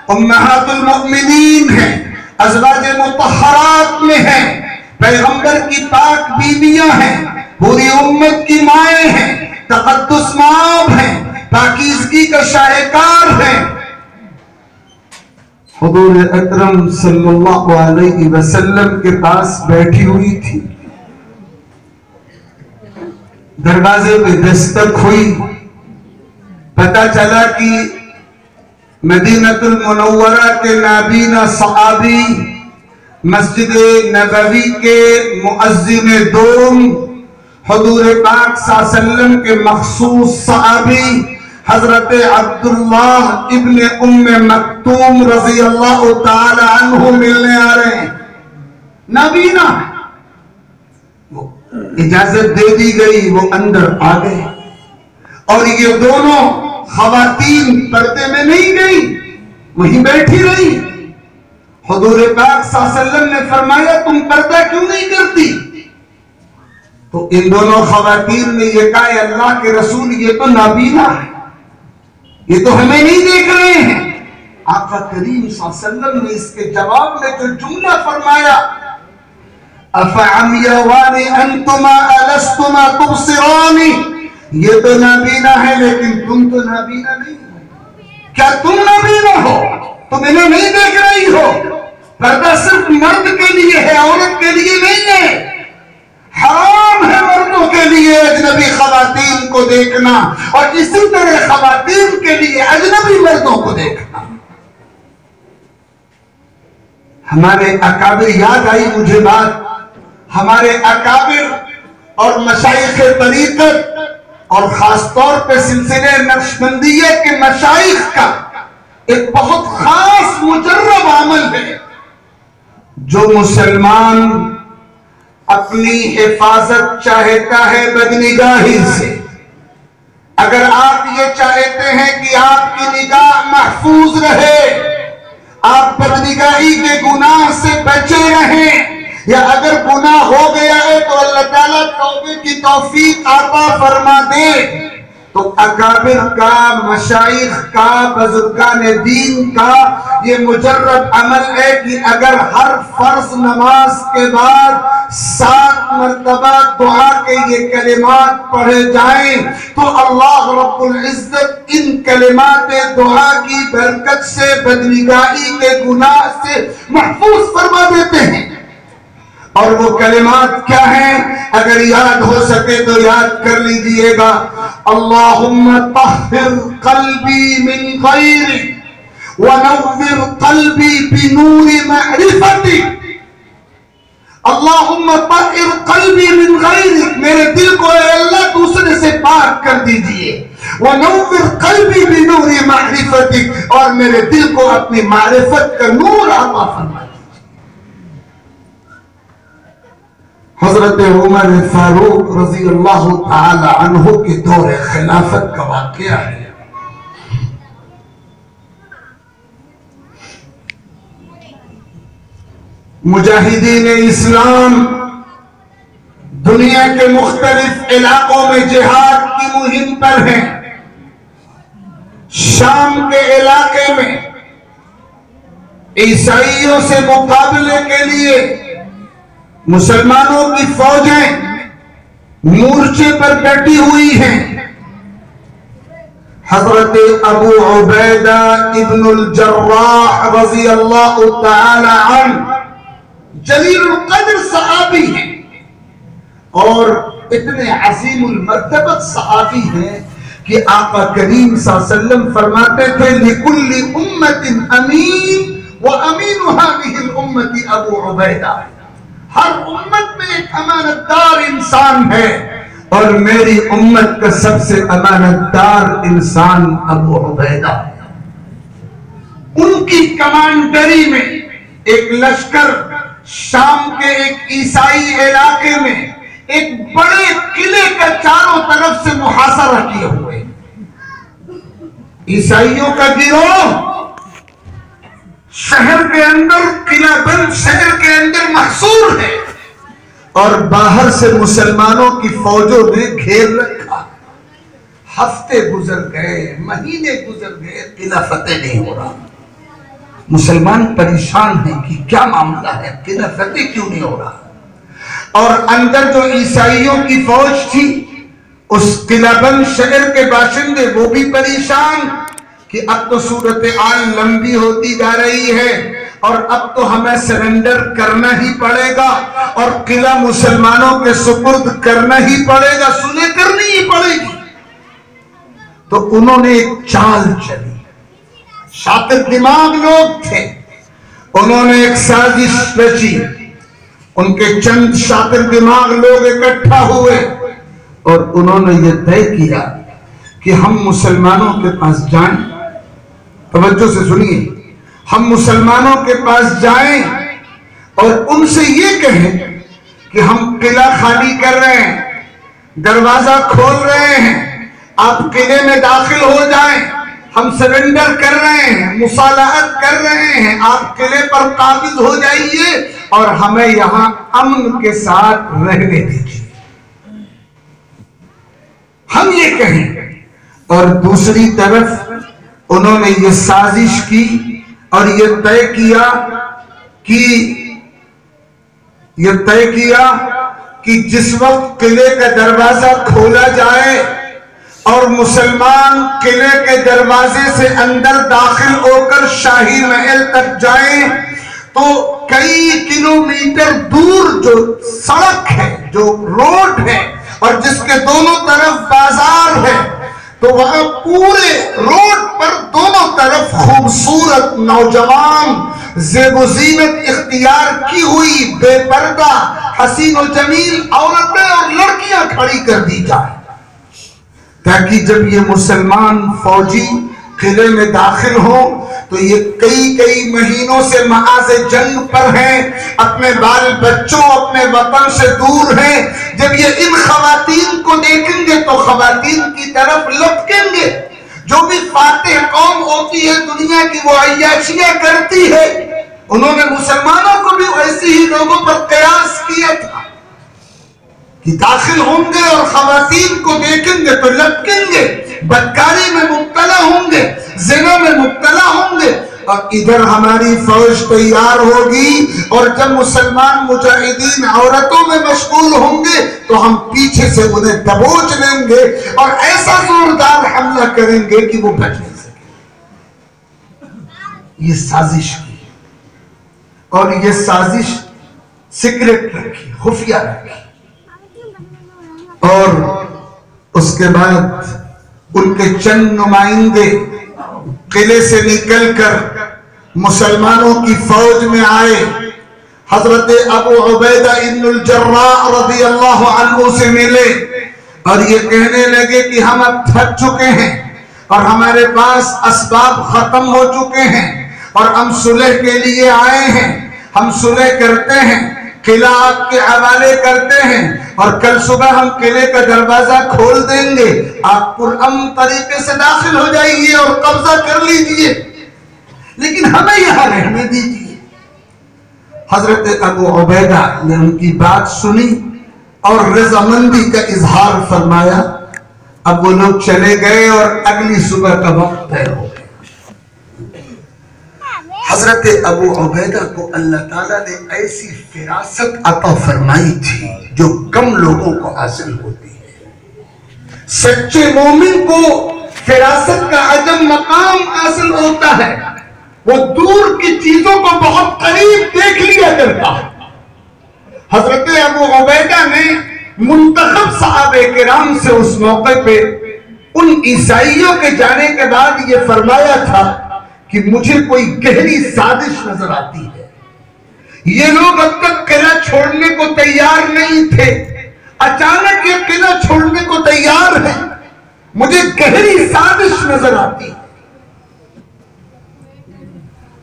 امہات المؤمنین ہیں، ازواج مطہرات میں ہیں، پیغمبر کی پاک بیویاں ہیں، پوری امت کی مائیں ہیں، تقدس مآب ہیں، پاکیزگی کا شاہکار ہیں. حضور اکرم صلی اللہ علیہ وسلم کے پاس بیٹھی ہوئی تھی. دروازے پہ دستک ہوئی، پتہ چلا کہ مدینہ المنورہ کے نابینا صحابی، مسجد نبوی کے مؤذن دوم، حضور پاک صلی اللہ علیہ وسلم کے مخصوص صحابی حضرت عبداللہ ابن ام مکتوم رضی اللہ تعالی عنہ ملنے آ رہے ہیں. نابینا اجازت دے دی گئی، وہ اندر آ گئے، اور یہ دونوں خواتین پردے میں نہیں گئی، وہیں بیٹھی رہی. حضور پاک صلی اللہ علیہ وسلم نے فرمایا تم پردہ کیوں نہیں کرتی؟ تو ان دونوں خواتین نے یہ کہا کہ اللہ کے رسول یہ تو نابینا ہے، یہ تو ہمیں نہیں دیکھ رہے ہیں۔ آقا کریم صلی اللہ علیہ وسلم نے اس کے جواب میں جو جملہ فرمایا، افعمیوان انتما الستما تبصران، یہ تو نابینا ہے لیکن تم تو نابینا نہیں ہو۔ کیا تم نابینا ہو؟ تم انہیں نہیں دیکھ رہی ہو؟ پردہ صرف مرد کے لیے ہے، عورت کے لیے نہیں ہے۔ حرام ہے مردوں کے لیے اجنبی خواتین کو دیکھنا، اور اسی طرح خواتین کے لیے اجنبی مردوں کو دیکھنا۔ ہمارے اکابر، یاد آئی مجھے بات، ہمارے اکابر اور مشائخ طریقت اور خاص طور پہ سلسلے نقشبندیہ کے مشائخ کا ایک بہت خاص مجرب عمل ہے۔ جو مسلمان اپنی حفاظت چاہتا ہے بدنگاہی سے، اگر آپ یہ چاہتے ہیں کہ آپ کی نگاہ محفوظ رہے، آپ بدنگاہی کے گناہ سے بچے رہیں، یا اگر گناہ ہو گیا ہے تو اللہ تعالیٰ توبے کی توفیق عطا فرما دے، تو اکابر کا، مشائخ کا، بزرگان دین کا یہ مجرب عمل ہے کہ اگر ہر فرض نماز کے بعد 7 مرتبہ دعا کے یہ کلمات پڑھے جائیں تو اللہ رب العزت ان کلمات دعا کی برکت سے بدنگاہی کے گناہ سے محفوظ فرما دیتے ہیں۔ اور وہ کلمات کیا ہیں؟ اگر یاد ہو سکے تو یاد کر لیجئے گا۔ اللہم طہر قلبی من غیرک ونور قلبی بنور معرفتک۔ اللہم طہر قلبی من غیرک، میرے دل کو اے اللہ دوسرے سے پاک کر دیجئے۔ ونور قلبی بنور معرفتک، اور میرے دل کو اپنی معرفت کا نور عطا فرما۔ حضرت عمر فاروق رضی اللہ تعالی عنہ کے دور خلافت کا واقعہ ہے۔ مجاہدین اسلام دنیا کے مختلف علاقوں میں جہاد کی مہم پر ہیں۔ شام کے علاقے میں عیسائیوں سے مقابلے کے لیے مسلمانوں کی فوجیں مورچے پر ڈٹی ہوئی ہیں۔ حضرت ابو عبیدہ ابن الجراح رضی اللہ تعالی عنہ جلیل القدر صحابی ہیں، اور اتنے عظیم المرتبت صحابی ہیں کہ آقا کریم صلی اللہ علیہ وسلم فرماتے تھے لِكُلِّ أُمَّةٍ أَمِينٌ وَأَمِينُ هَذِهِ الْأُمَّةِ ابو عبیدہ۔ ہر امت میں ایک امانتدار انسان ہے، اور میری امت کا سب سے امانتدار انسان ابو عبیدہ۔ ان کی کمانڈری میں ایک لشکر شام کے ایک عیسائی علاقے میں ایک بڑے قلعے کا چاروں طرف سے محاصرہ کیے ہوئے، عیسائیوں کا گروہ شہر کے اندر، قلعہ بند شہر کے اندر محصور ہے، اور باہر سے مسلمانوں کی فوجوں نے گھیر رکھا۔ ہفتے گزر گئے، مہینے گزر گئے، قلعہ فتح نہیں ہو رہا۔ مسلمان پریشان ہیں کہ کیا معاملہ ہے، قلعہ فتح کیوں نہیں ہو رہا؟ اور اندر جو عیسائیوں کی فوج تھی، اس قلعہ بند شہر کے باشندے وہ بھی پریشان کہ اب تو صورتحال لمبی ہوتی جا رہی ہے، اور اب تو ہمیں سرنڈر کرنا ہی پڑے گا، اور قلعہ مسلمانوں کے سپرد کرنا ہی پڑے گا، سلح کرنی ہی پڑے گی۔ تو انہوں نے ایک چال چلی، شاطر دماغ لوگ تھے، انہوں نے ایک سازش رچی۔ ان کے چند شاطر دماغ لوگ اکٹھا ہوئے، اور انہوں نے یہ طے کیا کہ ہم مسلمانوں کے پاس جائیں، توجہ سے سنیے، ہم مسلمانوں کے پاس جائیں اور ان سے یہ کہیں کہ ہم قلعہ خالی کر رہے ہیں، دروازہ کھول رہے ہیں، آپ قلعے میں داخل ہو جائیں، ہم سرنڈر کر رہے ہیں، مصالحت کر رہے ہیں، آپ قلعے پر قابض ہو جائیے اور ہمیں یہاں امن کے ساتھ رہنے دیجیے۔ ہم یہ کہیں، اور دوسری طرف انہوں نے یہ سازش کی اور یہ طے کیا کہ جس وقت قلعے کا دروازہ کھولا جائے اور مسلمان قلعے کے دروازے سے اندر داخل ہو کر شاہی محل تک جائیں تو کئی کلومیٹر دور جو سڑک ہے، جو روڈ ہے اور جس کے دونوں طرف بازار ہے، تو وہاں پورے روڈ پر دونوں طرف خوبصورت نوجوان زیب و زینت اختیار کی ہوئی بے پردہ حسین و جمیل عورتیں اور لڑکیاں کھڑی کر دی جائیں، تاکہ جب یہ مسلمان فوجی قلعے میں داخل ہوں تو یہ کئی مہینوں سے محاذ جنگ پر ہیں، اپنے بال بچوں اپنے وطن سے دور ہیں، جب یہ ان خواتین کو دیکھیں گے تو خواتین کی طرف لپکیں گے۔ جو بھی فاتح قوم ہوتی ہے دنیا کی وہ عیاشیاں کرتی ہے، انہوں نے مسلمانوں کو بھی ایسی ہی لوگوں پر قیاس کیا تھا کہ داخل ہوں گے اور خواتین کو دیکھیں گے تو لپکیں گے، بدکاری میں مبتلا ہوں گے، زنا میں مبتلا ہوں گے، اور ادھر ہماری فوج تیار ہوگی اور جب مسلمان مجاہدین عورتوں میں مشغول ہوں گے تو ہم پیچھے سے انہیں دبوچ لیں گے اور ایسا زوردار حملہ کریں گے کہ وہ بچ نہیں سکے۔ یہ سازش کی اور یہ سازش سیکرٹ رکھی، خفیہ رکھی، اور اس کے بعد ان کے چند نمائندے قلعے سے نکل کر مسلمانوں کی فوج میں آئے، حضرت ابو عبیدہ ابن الجراح رضی اللہ عنہ سے ملے اور یہ کہنے لگے کہ ہم اب تھک چکے ہیں اور ہمارے پاس اسباب ختم ہو چکے ہیں اور ہم صلح کے لیے آئے ہیں، ہم صلح کرتے ہیں، قلعہ آپ کے حوالے کرتے ہیں اور کل صبح ہم قلعے کا دروازہ کھول دیں گے، آپ پرامن طریقے سے داخل ہو جائیے اور قبضہ کر لیجئے، لیکن ہمیں یہاں رہنے دیجئے۔ حضرت ابو عبیدہ نے ان کی بات سنی اور رضامندی کا اظہار فرمایا۔ اب وہ لوگ چلے گئے اور اگلی صبح کا وقت طے ہو گیا۔ حضرت ابو عبیدہ کو اللہ تعالیٰ نے ایسی فراست عطا فرمائی تھی جو کم لوگوں کو حاصل ہوتی ہے۔ سچے مومن کو فراست کا عجم مقام حاصل ہوتا ہے، وہ دور کی چیزوں کو بہت قریب دیکھ لیا کرتا ہے۔ حضرت ابو عبیدہ نے منتخب صحابہ کرام سے اس موقع پہ ان عیسائیوں کے جانے کے بعد یہ فرمایا تھا کہ مجھے کوئی گہری سازش نظر آتی ہے، یہ لوگ اب تک قلعہ چھوڑنے کو تیار نہیں تھے، اچانک یہ قلعہ چھوڑنے کو تیار ہے، مجھے گہری سازش نظر آتی ہے۔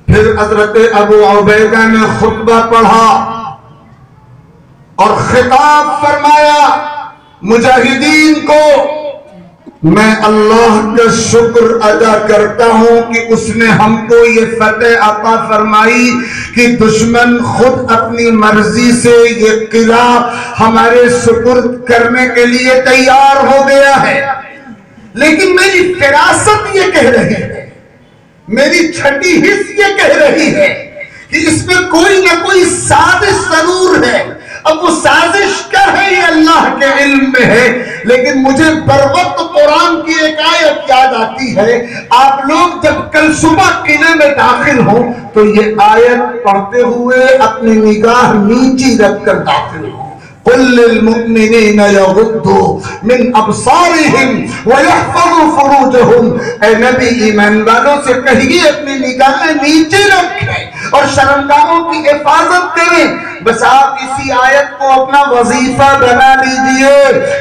پھر حضرت ابو عبیدہ نے خطبہ پڑھا اور خطاب فرمایا مجاہدین کو، میں اللہ کا شکر ادا کرتا ہوں کہ اس نے ہم کو یہ فتح عطا فرمائی کہ دشمن خود اپنی مرضی سے یہ قلعہ ہمارے سپرد کرنے کے لیے تیار ہو گیا ہے، لیکن میری فراست یہ کہہ رہی ہے، میری چھٹی حس یہ کہہ رہی ہے کہ اس میں کوئی نہ کوئی سازش ضرور ہے۔ اب وہ سازش کیا ہے یہ اللہ کے علم میں ہے، لیکن مجھے بروقت قرآن کی ایک آیت یاد آتی ہے۔ آپ لوگ جب کل صبح قلعے میں داخل ہوں تو یہ آیت پڑھتے ہوئے اپنی نگاہ نیچی رکھ کر داخل ہوں۔ قل للمؤمنین یغضوا من ابصارہم ویحفظوا فروجہم، اے نبی ایمان والوں سے کہیے اپنی نگاہیں نیچے رکھیں اور شرمگاہوں کی حفاظت کریں۔ بس آپ اسی آیت کو اپنا وظیفہ بنا لیجئے،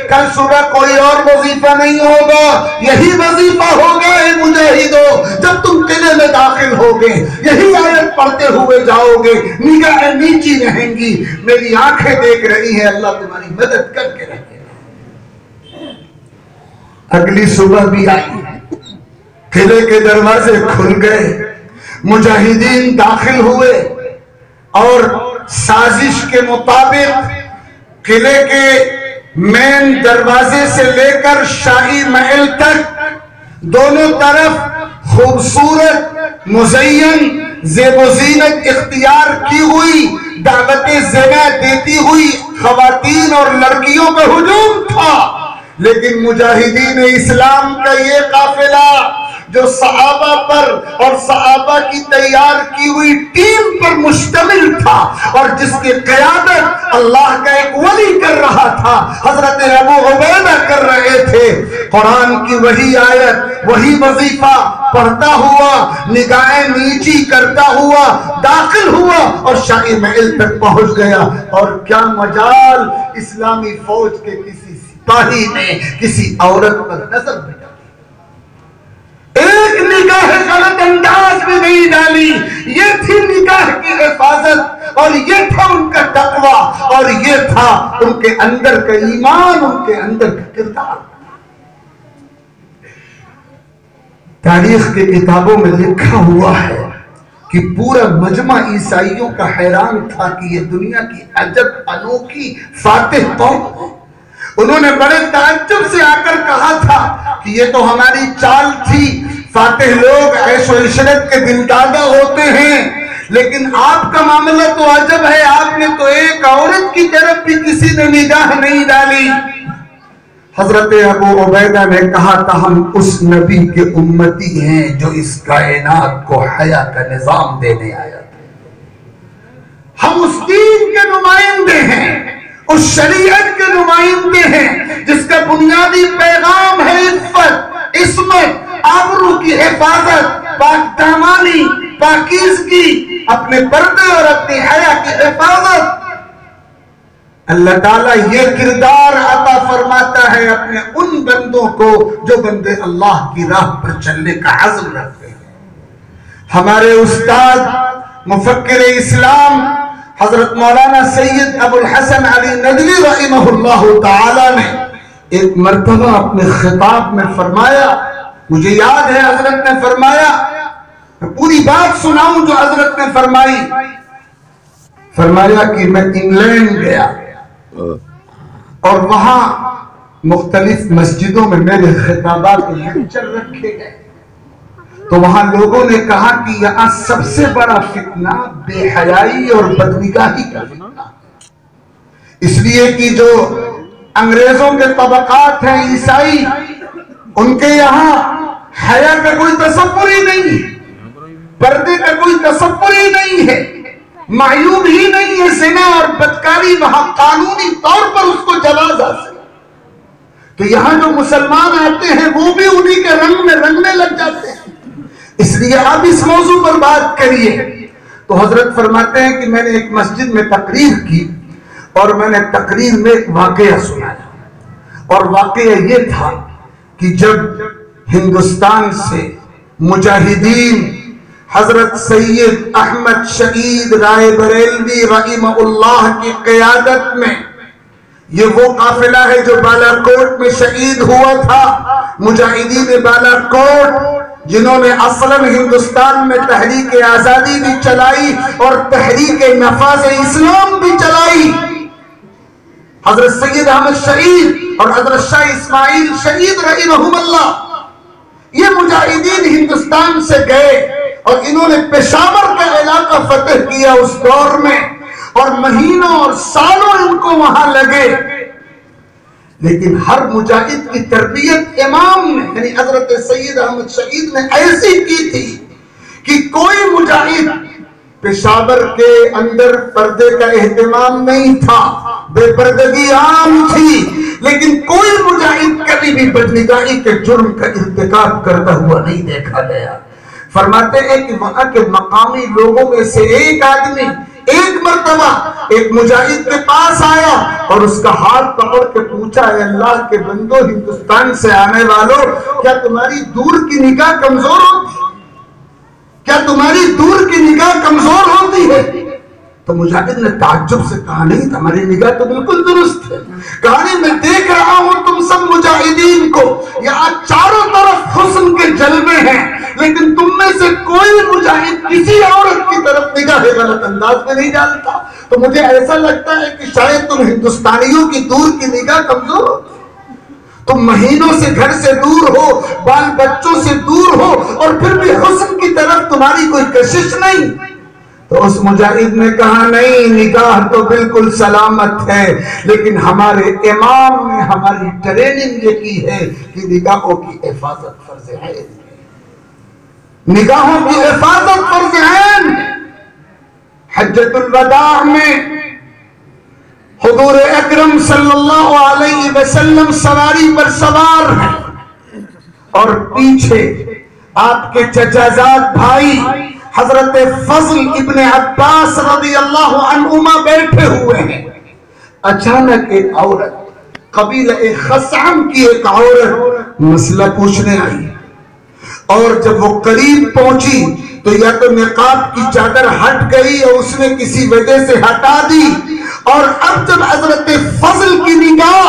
کل صبح کوئی اور وظیفہ نہیں ہوگا، یہی وظیفہ ہوگا اے مجاہدو۔ جب تم قلعے میں داخل ہوگے یہی آیت پڑھتے ہوئے جاؤ گے، نگاہیں نیچی رہیں گی، میری آنکھیں دیکھ رہی ہیں، اللہ تمہاری مدد کر کے رہے گا۔ اگلی صبح بھی آئی، قلعے کے دروازے کھل گئے، مجاہدین داخل ہوئے اور سازش کے مطابق قلعے کے مین دروازے سے لے کر شاہی محل تک دونوں طرف خوبصورت مزین زیب و زینت اختیار کی ہوئی دعوت زنا دیتی ہوئی خواتین اور لڑکیوں کا ہجوم تھا، لیکن مجاہدین اسلام کا یہ قافلہ جو صحابہ پر اور صحابہ کی تیار کی ہوئی ٹیم پر مشتمل تھا اور جس کی قیادت اللہ کا ایک ولی کر رہا تھا، حضرت ابو عبیدہ کر رہے تھے، قرآن کی وہی آیت وہی وظیفہ پڑھتا ہوا نگاہیں نیچی کرتا ہوا داخل ہوا اور شاہی محل تک پہنچ گیا۔ اور کیا مجال اسلامی فوج کے کسی سپاہی نے کسی عورت پر نظر بھیجا، ایک نگاہ غلط انداز میں نہیں ڈالی۔ یہ تھی نگاہ کی حفاظت اور یہ تھا ان کا تقویٰ اور یہ تھا ان کے اندر کا ایمان، ان کے اندر کا کردار۔ تاریخ کے کتابوں میں لکھا ہوا ہے کہ پورا مجمع عیسائیوں کا حیران تھا کہ یہ دنیا کی عجب انوکھی فاتح قوم ہے۔ انہوں نے بڑے تعجب سے آ کر کہا تھا کہ یہ تو ہماری چال تھی، فاتح لوگ عیش و عشرت کے دلدادہ ہوتے ہیں، لیکن آپ کا معاملہ تو عجب ہے، آپ نے تو ایک عورت کی طرف بھی کسی نے نگاہ نہیں ڈالی۔ حضرت ابو عبیدہ نے کہا تھا ہم اس نبی کے امتی ہیں جو اس کائنات کو حیا کا نظام دینے آیا تھا، ہم اس دین کے نمائندے ہیں، اس شریعت کے نمائندے ہیں جس کا بنیادی پیغام ہے عفت، عصمت، آبرو کی حفاظت، پاک دامانی، پاکیزگی، اپنے پردے اور اپنی حیا کی حفاظت۔ اللہ تعالیٰ یہ کردار عطا فرماتا ہے اپنے ان بندوں کو جو بندے اللہ کی راہ پر چلنے کا عزم رکھتے ہیں۔ ہمارے استاد مفکر اسلام حضرت مولانا سید ابو الحسن علی ندوی رحمہ اللہ تعالی نے ایک مرتبہ اپنے خطاب میں فرمایا، مجھے یاد ہے حضرت نے فرمایا، میں پوری بات سناؤں جو حضرت نے فرمایا کہ میں انگلینڈ گیا اور وہاں مختلف مسجدوں میں میرے خطابات لیکچر رکھے گئے، تو وہاں لوگوں نے کہا کہ یہاں سب سے بڑا فتنہ بے حیائی اور بدنگاہی کا فتنہ، اس لیے کہ جو انگریزوں کے طبقات ہیں عیسائی، ان کے یہاں حیا کا کوئی تصور ہی نہیں ہے، پردے کا کوئی تصور ہی نہیں ہے، معیوب ہی نہیں ہے، زنا اور بدکاری وہاں قانونی طور پر اس کو جواز حاصل۔ تو یہاں جو مسلمان آتے ہیں وہ بھی انہی کے رنگ میں رنگنے لگ جاتے ہیں، اس لیے آپ اس موضوع پر بات کریے۔ تو حضرت فرماتے ہیں کہ میں نے ایک مسجد میں تقریر کی اور میں نے تقریر میں ایک واقعہ سنایا، اور واقعہ یہ تھا کہ جب ہندوستان سے مجاہدین حضرت سید احمد شہید رائے بریلوی رحمہ اللہ کی قیادت میں، یہ وہ قافلہ ہے جو بالا کوٹ میں شہید ہوا تھا، مجاہدین بالا کوٹ جنہوں نے اصلاً ہندوستان میں تحریک آزادی بھی چلائی اور تحریک نفاذ اسلام بھی چلائی، حضرت سید احمد شہید اور حضرت شاہ اسماعیل شہید رحمہم اللہ، یہ مجاہدین ہندوستان سے گئے اور انہوں نے پشاور کا علاقہ فتح کیا اس دور میں، اور مہینوں اور سالوں ان کو وہاں لگے، لیکن ہر مجاہد کی تربیت امام نے یعنی حضرت سید احمد شہید نے ایسی کی تھی کہ کوئی مجاہد پشاور کے اندر پردے کا اہتمام نہیں تھا، بے پردگی عام تھی، لیکن کوئی مجاہد کبھی بھی بدنگاہی کے جرم کا ارتکاب کرتا ہوا نہیں دیکھا گیا۔ فرماتے ہیں کہ وہاں کے مقامی لوگوں میں سے ایک آدمی ایک مرتبہ ایک مجاہد کے پاس آیا اور اس کا ہاتھ پکڑ کے پوچھا، اے اللہ کے بندو، ہندوستان سے آنے والوں، کیا تمہاری دور کی نگاہ کمزور ہوتی ہے؟ کیا تمہاری دور کی نگاہ کمزور ہوتی ہے؟ تو مجاہد نے تعجب سے کہا نہیں تمہاری نگاہ تو بالکل درست ہے. کہا نہیں میں دیکھ رہا ہوں تم سب مجاہدین کو یہاں چاروں طرف حسن کے جلوے ہیں، لیکن تم میں سے کوئی مجاہد کسی عورت کی طرف نگاہ غلط انداز میں نہیں ڈالتا. تو مجھے ایسا لگتا ہے کہ شاید تم ہندوستانیوں کی دور کی نگاہ کمزور ہو. تم مہینوں سے گھر سے دور ہو، بال بچوں سے دور ہو، اور پھر بھی حسن کی طرف تمہاری کوئی کشش نہیں. تو اس مجاہد نے کہا نہیں، نگاہ تو بالکل سلامت ہے، لیکن ہمارے امام نے ہماری ٹریننگ یہ کی ہے کہ نگاہوں کی حفاظت فرض ہے. نگاہوں کی حفاظت فرض ہے. حجۃ الوداع میں حضور اکرم صلی اللہ علیہ وسلم سواری پر سوار ہیں اور پیچھے آپ کے چچا زاد بھائی حضرت فضل ابن عباس رضی اللہ عنہما بیٹھے ہوئے ہیں. اچانک ایک عورت، قبیلہ خثعم کی ایک عورت مسئلہ پوچھنے آئی، اور جب وہ قریب پہنچی تو یا تو نقاب کی چادر ہٹ گئی اور اس نے کسی وجہ سے ہٹا دی، اور اب جب حضرت فضل کی نگاہ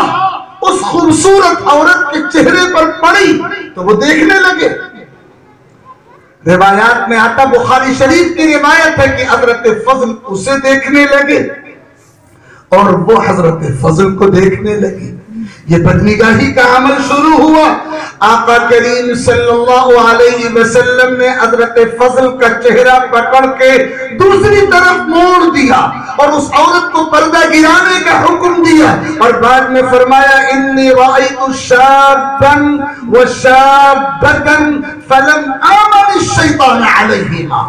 اس خوبصورت عورت کے چہرے پر پڑی تو وہ دیکھنے لگے. روایات میں آتا، بخاری شریف کی روایت ہے کہ حضرت فضل اسے دیکھنے لگے اور وہ حضرت فضل کو دیکھنے لگی. یہ بدنگاہی کا عمل شروع ہوا. آقا کریم صلی اللہ علیہ وسلم نے حضرت فضل کا چہرہ پکڑ کے دوسری طرف موڑ دیا اور اس عورت کو پردہ گرانے کا حکم دیا، اور بعد میں فرمایا انی رأیت شابا وشابتا فلم آمن الشیطان علیہما.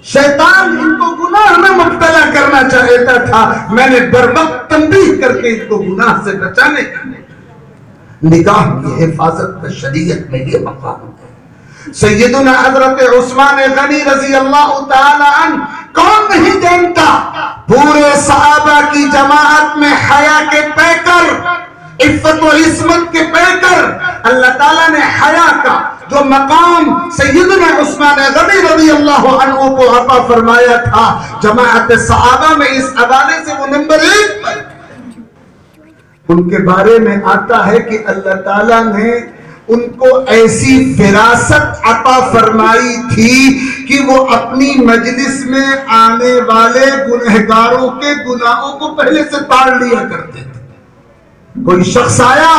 شیطان ان کو گناہ میں مبتلا کرنا چاہتا تھا، میں نے بروقت تنبیہ کر کے ان کو گناہ سے بچانے کی. نگاہ کی حفاظت کا شریعت میں یہ مقام ہے. سیدنا حضرت عثمان غنی رضی اللہ تعالی عنہ، کون نہیں جانتا، پورے صحابہ کی جماعت میں حیا کے پیکر، عفت و عصمت کے پیکر، اللہ تعالیٰ نے حیا کا جو مقام سیدنا عثمان غنی رضی اللہ عنہ کو عطا فرمایا تھا، جماعت صحابہ میں اس حوالے سے وہ نمبر 1 پر. ان کے بارے میں آتا ہے کہ اللہ تعالیٰ نے ان کو ایسی فراست عطا فرمائی تھی کہ وہ اپنی مجلس میں آنے والے گنہگاروں کے گناہوں کو پہلے سے تاڑ لیا کرتے تھے. کوئی شخص آیا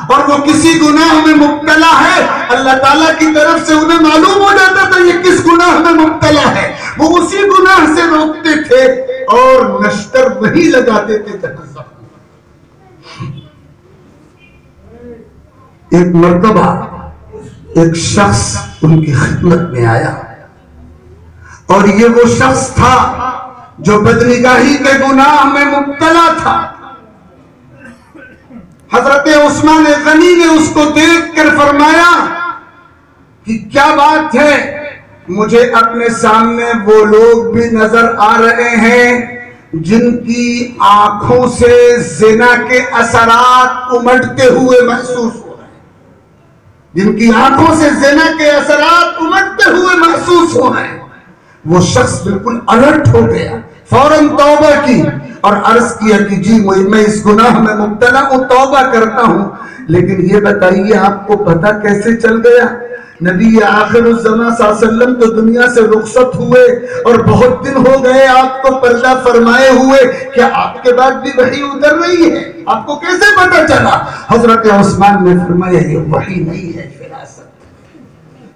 اور وہ کسی گناہ میں مبتلا ہے، اللہ تعالیٰ کی طرف سے انہیں معلوم ہو جاتا تھا یہ کس گناہ میں مبتلا ہے، وہ اسی گناہ سے روکتے تھے اور نشتر وہی لگاتے تھے. ایک مرتبہ ایک شخص ان کی خدمت میں آیا، اور یہ وہ شخص تھا جو بدنگاہی کے گناہ میں مبتلا تھا. حضرت عثمان غنی نے اس کو دیکھ کر فرمایا کہ کیا بات ہے، مجھے اپنے سامنے وہ لوگ بھی نظر آ رہے ہیں جن کی آنکھوں سے زنا کے اثرات امڑتے ہوئے محسوس ہو رہے ہیں، جن کی آنکھوں سے زنا کے اثرات امڑتے ہوئے محسوس ہو رہے ہیں. وہ شخص بالکل الرٹ ہو گیا، فوراً توبہ کی اور عرض کیا کہ جی میں اس گناہ میں مبتلا ہوں، توبہ کرتا ہوں. لیکن یہ بتائیے آپ کو پتہ کیسے چل گیا؟ نبی آخر الزمان صلی اللہ علیہ وسلم تو دنیا سے رخصت ہوئے اور بہت دن ہو گئے آپ کو پردہ فرمائے ہوئے، کیا آپ کے بعد بھی وحی اتر رہی ہے؟ آپ کو کیسے پتہ چلا؟ حضرت عثمان نے فرمایا یہ وحی نہیں ہے، فراست.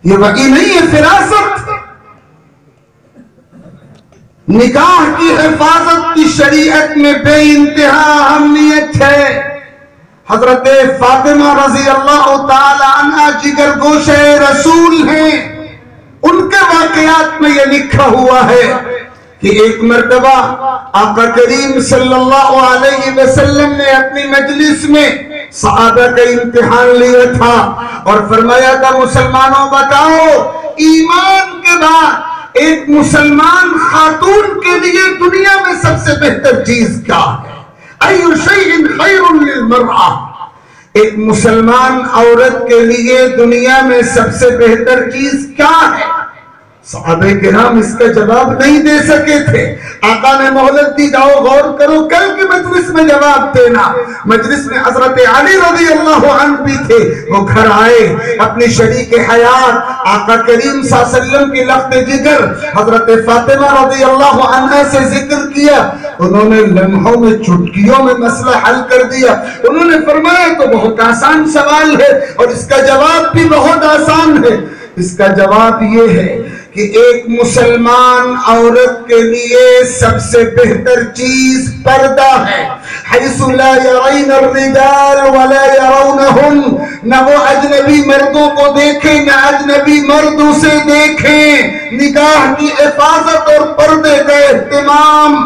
یہ وحی نہیں ہے، فراست. نکاح کی حفاظت کی شریعت میں بے انتہا اہمیت ہے. حضرت فاطمہ رضی اللہ تعالی عنہ جگر گوشے رسول ہیں، ان کے واقعات میں یہ لکھا ہوا ہے کہ ایک مرتبہ آقا کریم صلی اللہ علیہ وسلم نے اپنی مجلس میں صحابہ کا امتحان لیا تھا اور فرمایا تھا مسلمانوں بتاؤ ایمان کے بعد ایک مسلمان خاتون کے لیے دنیا میں سب سے بہتر چیز کیا ہے؟ ایُّ شیءٍ خیر للمرأة، ایک مسلمان عورت کے لیے دنیا میں سب سے بہتر چیز کیا ہے؟ صحابہ کرام اس کا جواب نہیں دے سکے تھے. آقا نے مہلت دی، جاؤ غور کرو، کل کی مجلس میں جواب دینا. مجلس میں حضرت علی رضی اللہ عنہ بھی تھے. وہ گھر آئے، اپنی شریک حیات آقا کریم صلی اللہ علیہ وسلم کی لخت جگر حضرت فاطمہ رضی اللہ عنہ سے ذکر کیا. انہوں نے لمحوں میں، چٹکیوں میں مسئلہ حل کر دیا. انہوں نے فرمایا تو بہت آسان سوال ہے اور اس کا جواب بھی بہت آسان ہے. اس کا جواب یہ ہے کہ ایک مسلمان عورت کے لیے سب سے بہتر چیز پردہ ہے. حیث لا یرین الرجال ولا یرونہم، نہ وہ اجنبی مردوں کو دیکھیں نہ اجنبی مرد اسے دیکھیں. نگاہ کی حفاظت اور پردے کا اہتمام.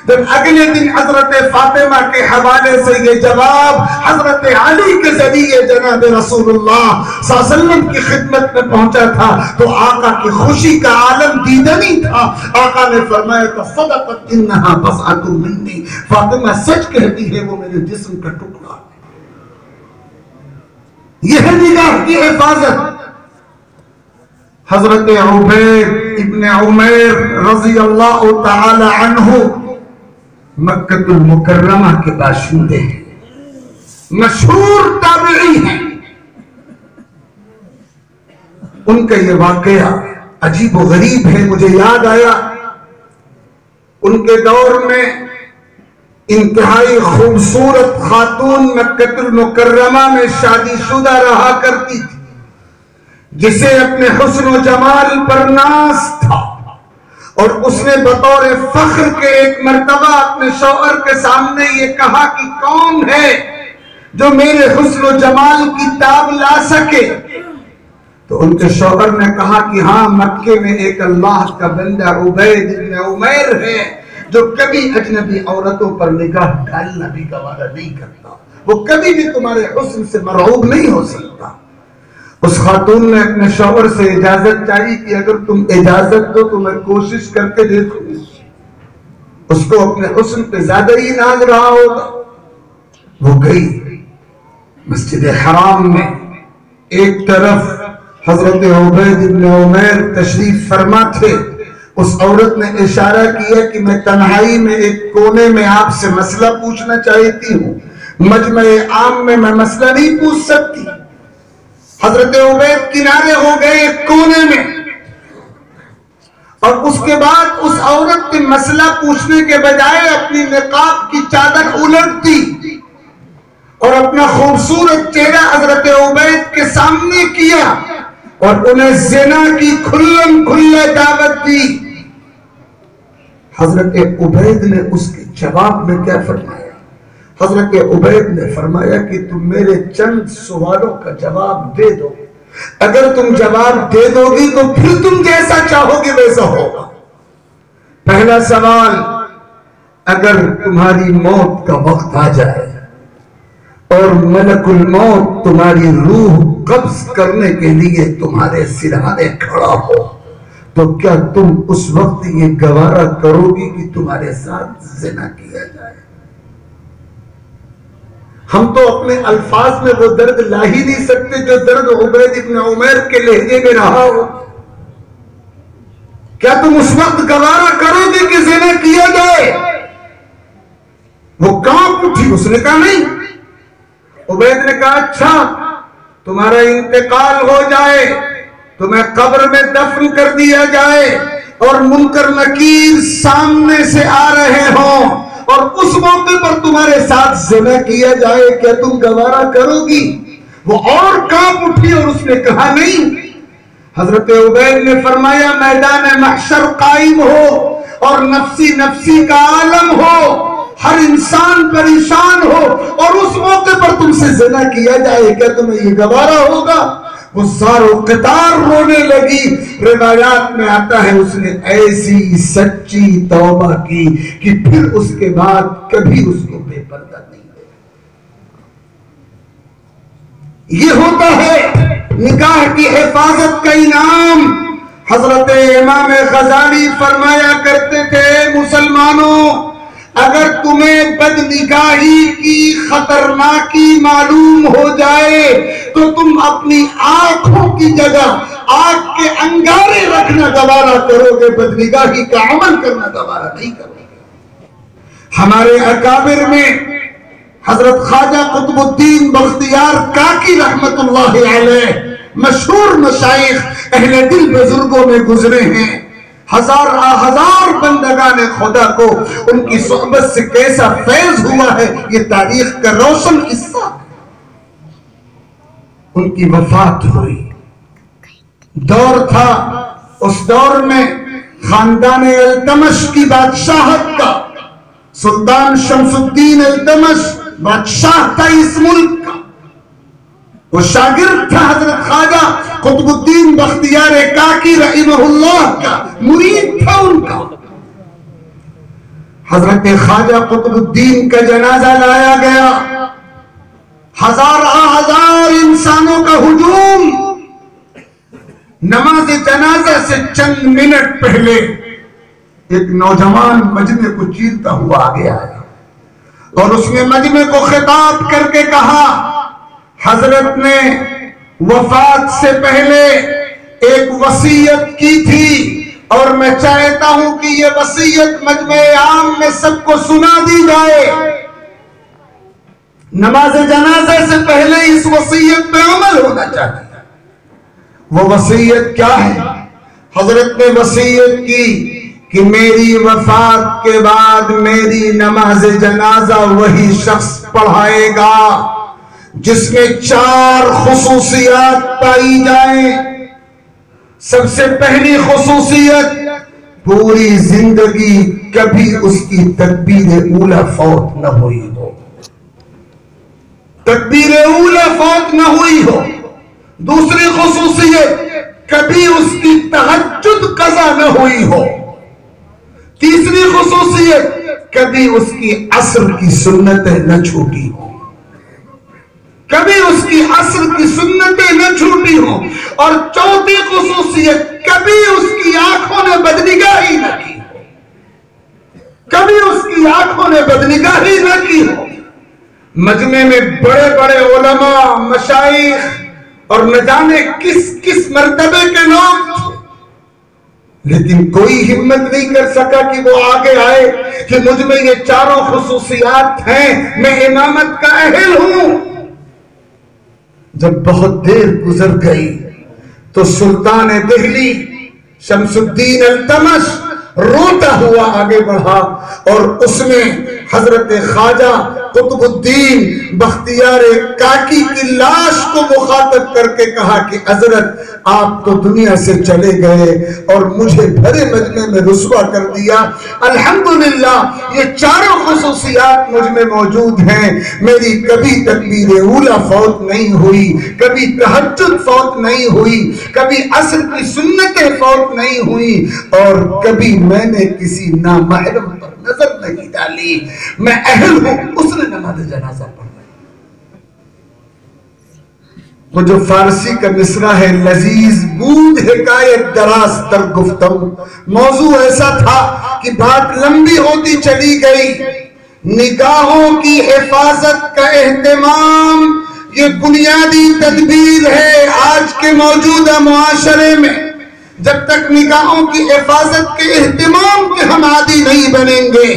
جب اگلے دن حضرت فاطمہ کے حوالے سے یہ جواب حضرت علی کے ذریعے جناب رسول اللہ صلی اللہ علیہ وسلم کی خدمت میں پہنچا تھا تو آقا کی خوشی کا عالم دیدنی تھا. آقا نے فرمایا صدقت انہا بضعۃ منی، فاطمہ سچ کہتی ہے، وہ میرے جسم کا ٹکڑا ہے. یہ ہے نگاہ کی حفاظت. حضرت عبید ابن عمیر رضی اللہ تعالی عنہ مکہ المکرمہ کے باشندے ہیں، مشہور تابعی ہیں. ان کا یہ واقعہ عجیب و غریب ہے. مجھے یاد آیا ان کے دور میں انتہائی خوبصورت خاتون مکہ المکرمہ میں شادی شدہ رہا کرتی تھی، جسے اپنے حسن و جمال پر ناز تھا، اور اس نے بطور فخر کے ایک مرتبہ اپنے شوہر کے سامنے یہ کہا کہ کون ہے جو میرے حسن و جمال کی تاب لا سکے. تو ان کے شوہر نے کہا کہ ہاں، مکے میں ایک اللہ کا بندہ عبید بن عمیر ہے جو کبھی اجنبی عورتوں پر نگاہ ڈالنا بھی گوارا نہیں کرتا، وہ کبھی بھی تمہارے حسن سے مرعوب نہیں ہو سکتا. اس خاتون نے اپنے شوہر سے اجازت چاہی کہ اگر تم اجازت دو تو میں کوشش کر کے دیکھوں. اس کو اپنے حسن پہ زیادہ ہی ناز رہا ہوگا. وہ گئی مسجد حرام میں. ایک طرف حضرت عبید بن عمیر تشریف فرما تھے. اس عورت نے اشارہ کیا کہ میں تنہائی میں ایک کونے میں آپ سے مسئلہ پوچھنا چاہتی ہوں، مجمع عام میں مسئلہ نہیں پوچھ سکتی. حضرت عبید کنارے ہو گئے ایک کونے میں، اور اس کے بعد اس عورت کے مسئلہ پوچھنے کے بجائے اپنی نقاب کی چادر الٹ دی اور اپنا خوبصورت چہرہ حضرت عبید کے سامنے کیا اور انہیں زنا کی کھلم کھلے دعوت دی. حضرت عبید نے اس کے جواب میں کیا فرمایا؟ حضرت عبید نے فرمایا کہ تم میرے چند سوالوں کا جواب دے دو، اگر تم جواب دے دو گی تو پھر تم جیسا چاہو گے ویسا ہوگا. پہلا سوال، اگر تمہاری موت کا وقت آ جائے اور ملک الموت تمہاری روح قبض کرنے کے لیے تمہارے سرہانے کھڑا ہو تو کیا تم اس وقت یہ گوارا کرو گی کہ تمہارے ساتھ زنا کیا جائے؟ ہم تو اپنے الفاظ میں وہ درد لا ہی نہیں سکتے جو درد عبید بن عمیر کے لہجے میں رہا ہو. کیا تم اس وقت گوارا کرو گے کہ زنا کیا جائے؟ وہ کانپ اٹھی. اس نے کہا نہیں. عبید نے کہا اچھا تمہارا انتقال ہو جائے تمہیں قبر میں دفن کر دیا جائے اور منکر نکیر سامنے سے آ رہے ہوں اور اس موقع پر تمہارے ساتھ زنا کیا جائے، کیا تم گوارا کرو گی؟ وہ اور کانپ اٹھی اور اس نے کہا نہیں. حضرت عبید نے فرمایا میدان محشر قائم ہو اور نفسی نفسی کا عالم ہو، ہر انسان پریشان ہو اور اس موقع پر تم سے زنا کیا جائے، کیا تمہیں یہ گوارا ہوگا؟ وہ زار و قطار رونے لگی. روایات میں آتا ہے اس نے ایسی سچی توبہ کی کہ پھر اس کے بعد کبھی اس کو بے پردہ نہیں ہوا. یہ ہوتا ہے نکاح کی حفاظت کا انعام. حضرت امام غزالی فرمایا کرتے تھے مسلمانوں، اگر تمہیں بد نگاہی کی خطرناکی معلوم ہو جائے تو تم اپنی آنکھوں کی جگہ آگ کے انگارے رکھنا گوارا کرو گے، بدنگاہی کا عمل کرنا گوارا نہیں کرو گے۔ ہمارے اکابر میں حضرت خواجہ قطب الدین بختیار کاکی رحمت اللہ علیہ مشہور مشائخ اہل دل بزرگوں میں گزرے ہیں۔ ہزار بندگان خدا کو ان کی صحبت سے کیسا فیض ہوا ہے یہ تاریخ کا روشن حصہ۔ ان کی وفات ہوئی، دور تھا اس دور میں خاندان التمش کی بادشاہت کا، سلطان شمس الدین التمش بادشاہ تھا اس ملک کا، وہ شاگرد تھا حضرت خواجہ قطب الدین بختیار کاکی رحمہ اللہ کا، مرید تھا ان کا۔ حضرت خواجہ قطب الدین کا جنازہ لایا گیا، ہزار انسانوں کا ہجوم۔ نماز جنازہ سے چند منٹ پہلے ایک نوجوان مجمع کو چیرتا ہوا آگے آیا اور اس نے مجمع کو خطاب کر کے کہا، حضرت نے وفات سے پہلے ایک وصیت کی تھی اور میں چاہتا ہوں کہ یہ وصیت مجمع عام میں سب کو سنا دی جائے۔ نماز جنازہ سے پہلے اس وصیت پہ عمل ہونا چاہیے۔ وہ وصیت کیا ہے؟ حضرت نے وصیت کی کہ میری وفات کے بعد میری نماز جنازہ وہی شخص پڑھائے گا جس میں 4 خصوصیات پائی جائیں۔ سب سے پہلی خصوصیت، پوری زندگی کبھی اس کی تکبیر اولی فوت نہ ہوئی ہو، تکبیر اولی فوت نہ ہوئی ہو۔ دوسری خصوصیت، کبھی اس کی تہجد قضا نہ ہوئی ہو۔ تیسری خصوصیت، کبھی اس کی عصر کی سنتیں نہ چھوٹی ہو، کبھی اس کی عصر کی سنتیں نہ چھوٹی ہو۔ اور چوتھی خصوصیت، کبھی اس کی آنکھوں نے بدنگاہی نہ کی ہو، کبھی اس کی آنکھوں نے بدنگاہی نہ کی ہو۔ مجمع میں بڑے بڑے علماء، مشائخ اور نہ جانے کس کس مرتبے کے لوگ تھے، لیکن کوئی ہمت نہیں کر سکا کہ وہ آگے آئے کہ مجھ میں یہ 4 خصوصیات ہیں، میں امامت کا اہل ہوں۔ جب بہت دیر گزر گئی تو سلطان دہلی شمس الدین التمش روتا ہوا آگے بڑھا اور اس نے حضرت خواجہ قطب الدین بختیار کاکی کی لاش کو مخاطب کر کے کہا کہ حضرت آپ تو دنیا سے چلے گئے اور مجھے بھرے مجمع میں رسوا کر دیا، الحمدللہ یہ 4 خصوصیات مجھ میں موجود ہیں۔ میری کبھی تکبیر اولی فوت نہیں ہوئی، کبھی تہجد فوت نہیں ہوئی، کبھی عصر کی سنتیں فوت نہیں ہوئی، اور کبھی میں نے کسی نامحرم پر نظر نہیں ڈالی، میں اہل ہوں۔ اس نے نماز جنازہ پڑھا۔ وہ جو فارسی کا مصرع ہے، لذیذ بود حکایت دراز تر گفتم، موضوع ایسا تھا کہ بات لمبی ہوتی چلی گئی۔ نگاہوں کی حفاظت کا اہتمام یہ بنیادی تدبیر ہے آج کے موجودہ معاشرے میں۔ جب تک نگاہوں کی حفاظت کے اہتمام کے ہم عادی نہیں بنیں گے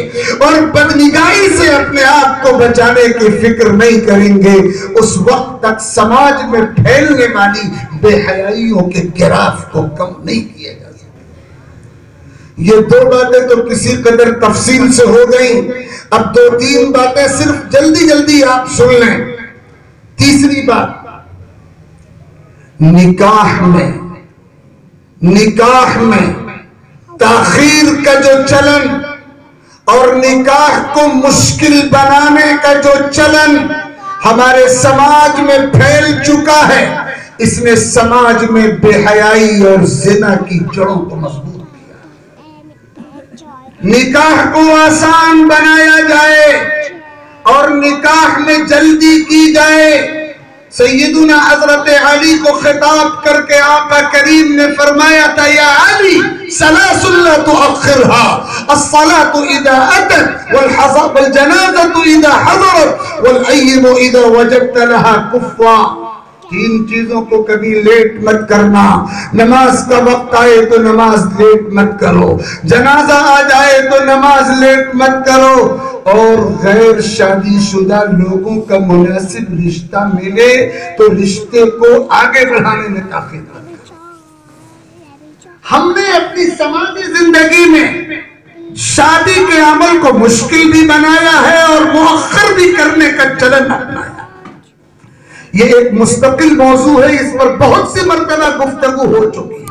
اور بدنگاہی سے اپنے آپ کو بچانے کی فکر نہیں کریں گے، اس وقت تک سماج میں پھیلنے والی بے حیائیوں کے گراف کو کم نہیں کیا جا سکتا۔ یہ 2 باتیں تو کسی قدر تفصیل سے ہو گئیں، اب 2-3 باتیں صرف جلدی آپ سن لیں۔ تیسری بات، نکاح میں تاخیر کا جو چلن اور نکاح کو مشکل بنانے کا جو چلن ہمارے سماج میں پھیل چکا ہے، اس نے سماج میں بے حیائی اور زنا کی جڑوں کو مضبوط کیا۔ نکاح کو آسان بنایا جائے اور نکاح میں جلدی کی جائے۔ سیدنا حضرت علی کو خطاب کر کے آقا کریم نے فرمایا تھا، یا علی ثلاث لا تؤخرها، الصلاة اذا اتت، والجنازة اذا حضرت، والأيم اذا وجدت لها كفوا۔ تین چیزوں کو کبھی لیٹ مت کرنا. نماز کا وقت آئے تو نماز لیٹ مت کرو, جنازہ آ جائے تو نماز لیٹ مت کرو, اور غیر شادی شدہ لوگوں کا مناسب رشتہ ملے تو رشتے کو آگے بڑھانے میں تاخیر مت کرو. ہم نے اپنی سماجی زندگی میں شادی کے عمل کو مشکل بھی بنایا ہے اور مؤخر بھی کرنے کا چلن اپنایا. یہ ایک مستقل موضوع ہے, اس پر بہت سی مرتبہ گفتگو ہو چکی ہے,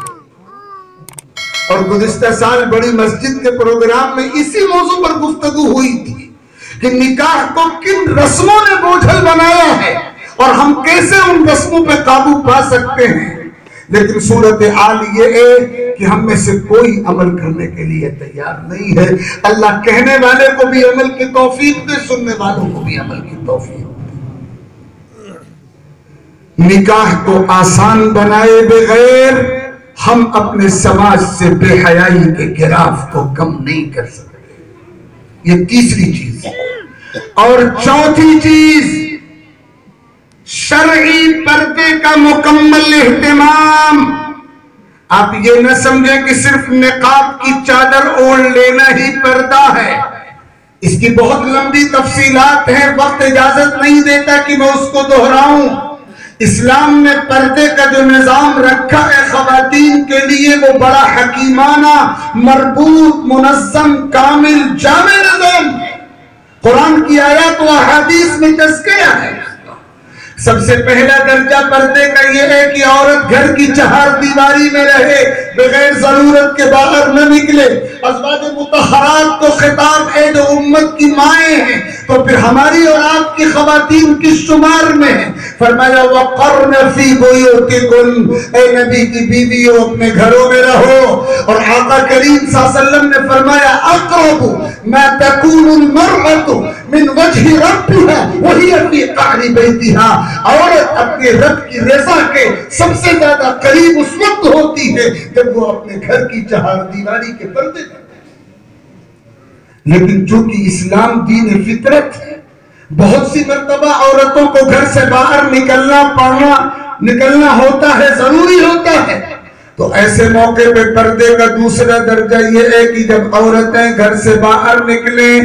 اور گزشتہ سال بڑی مسجد کے پروگرام میں اسی موضوع پر گفتگو ہوئی تھی کہ نکاح کو کن رسموں نے بوجھل بنایا ہے اور ہم کیسے ان رسموں پہ قابو پا سکتے ہیں. لیکن صورتحال یہ ہے کہ ہم میں سے کوئی عمل کرنے کے لیے تیار نہیں ہے. اللہ کہنے والے کو بھی عمل کی توفیق دے, سننے والوں کو بھی عمل کی توفیق دے. نکاح کو آسان بنائے بغیر ہم اپنے سماج سے بے حیائی کے گراف کو کم نہیں کر سکتے. یہ تیسری چیز ہے. اور چوتھی چیز, شرعی پردے کا مکمل اہتمام. آپ یہ نہ سمجھیں کہ صرف نقاب کی چادر اوڑھ لینا ہی پردہ ہے. اس کی بہت لمبی تفصیلات ہیں, وقت اجازت نہیں دیتا کہ میں اس کو دہراؤں. اسلام نے پردے کا جو نظام رکھا ہے خواتین کے لیے وہ بڑا حکیمانہ, مربوط, منظم, کامل, جامع نظام. قرآن کی آیات و احادیث میں تذکرہ ہے. سب سے پہلا درجہ پردے کا یہ ہے کہ عورت گھر کی چہار دیواری میں رہے, بغیر ضرورت کے باہر نہ نکلے. ازواج مطہرات کو خطاب ہے جو امت کی مائیں ہیں, تو پھر ہماری اور آپ کی خواتین کس شمار میں ہیں؟ فرمایا وَقَرْنَ فِي بُيُوتِكُنَّ, اے نبی کی بیویوں اپنے گھروں میں رہو. اور آقا کریم صلی اللہ علیہ وسلم نے فرمایا اقرب ما تکون المرأة من وجہ ربها وهي في قعر بیتها. عورت اپنے رب کی رضا کے سب سے زیادہ قریب اس وقت ہوتی ہے جب وہ اپنے گھر کی چہار دیواری کے پردے کرتے ہیں. لیکن چونکہ اسلام دین فطرت ہے, بہت سی مرتبہ عورتوں کو گھر سے باہر نکلنا ہوتا ہے, ضروری ہوتا ہے. تو ایسے موقع پہ پردے کا دوسرا درجہ یہ ہے کہ جب عورتیں گھر سے باہر نکلیں,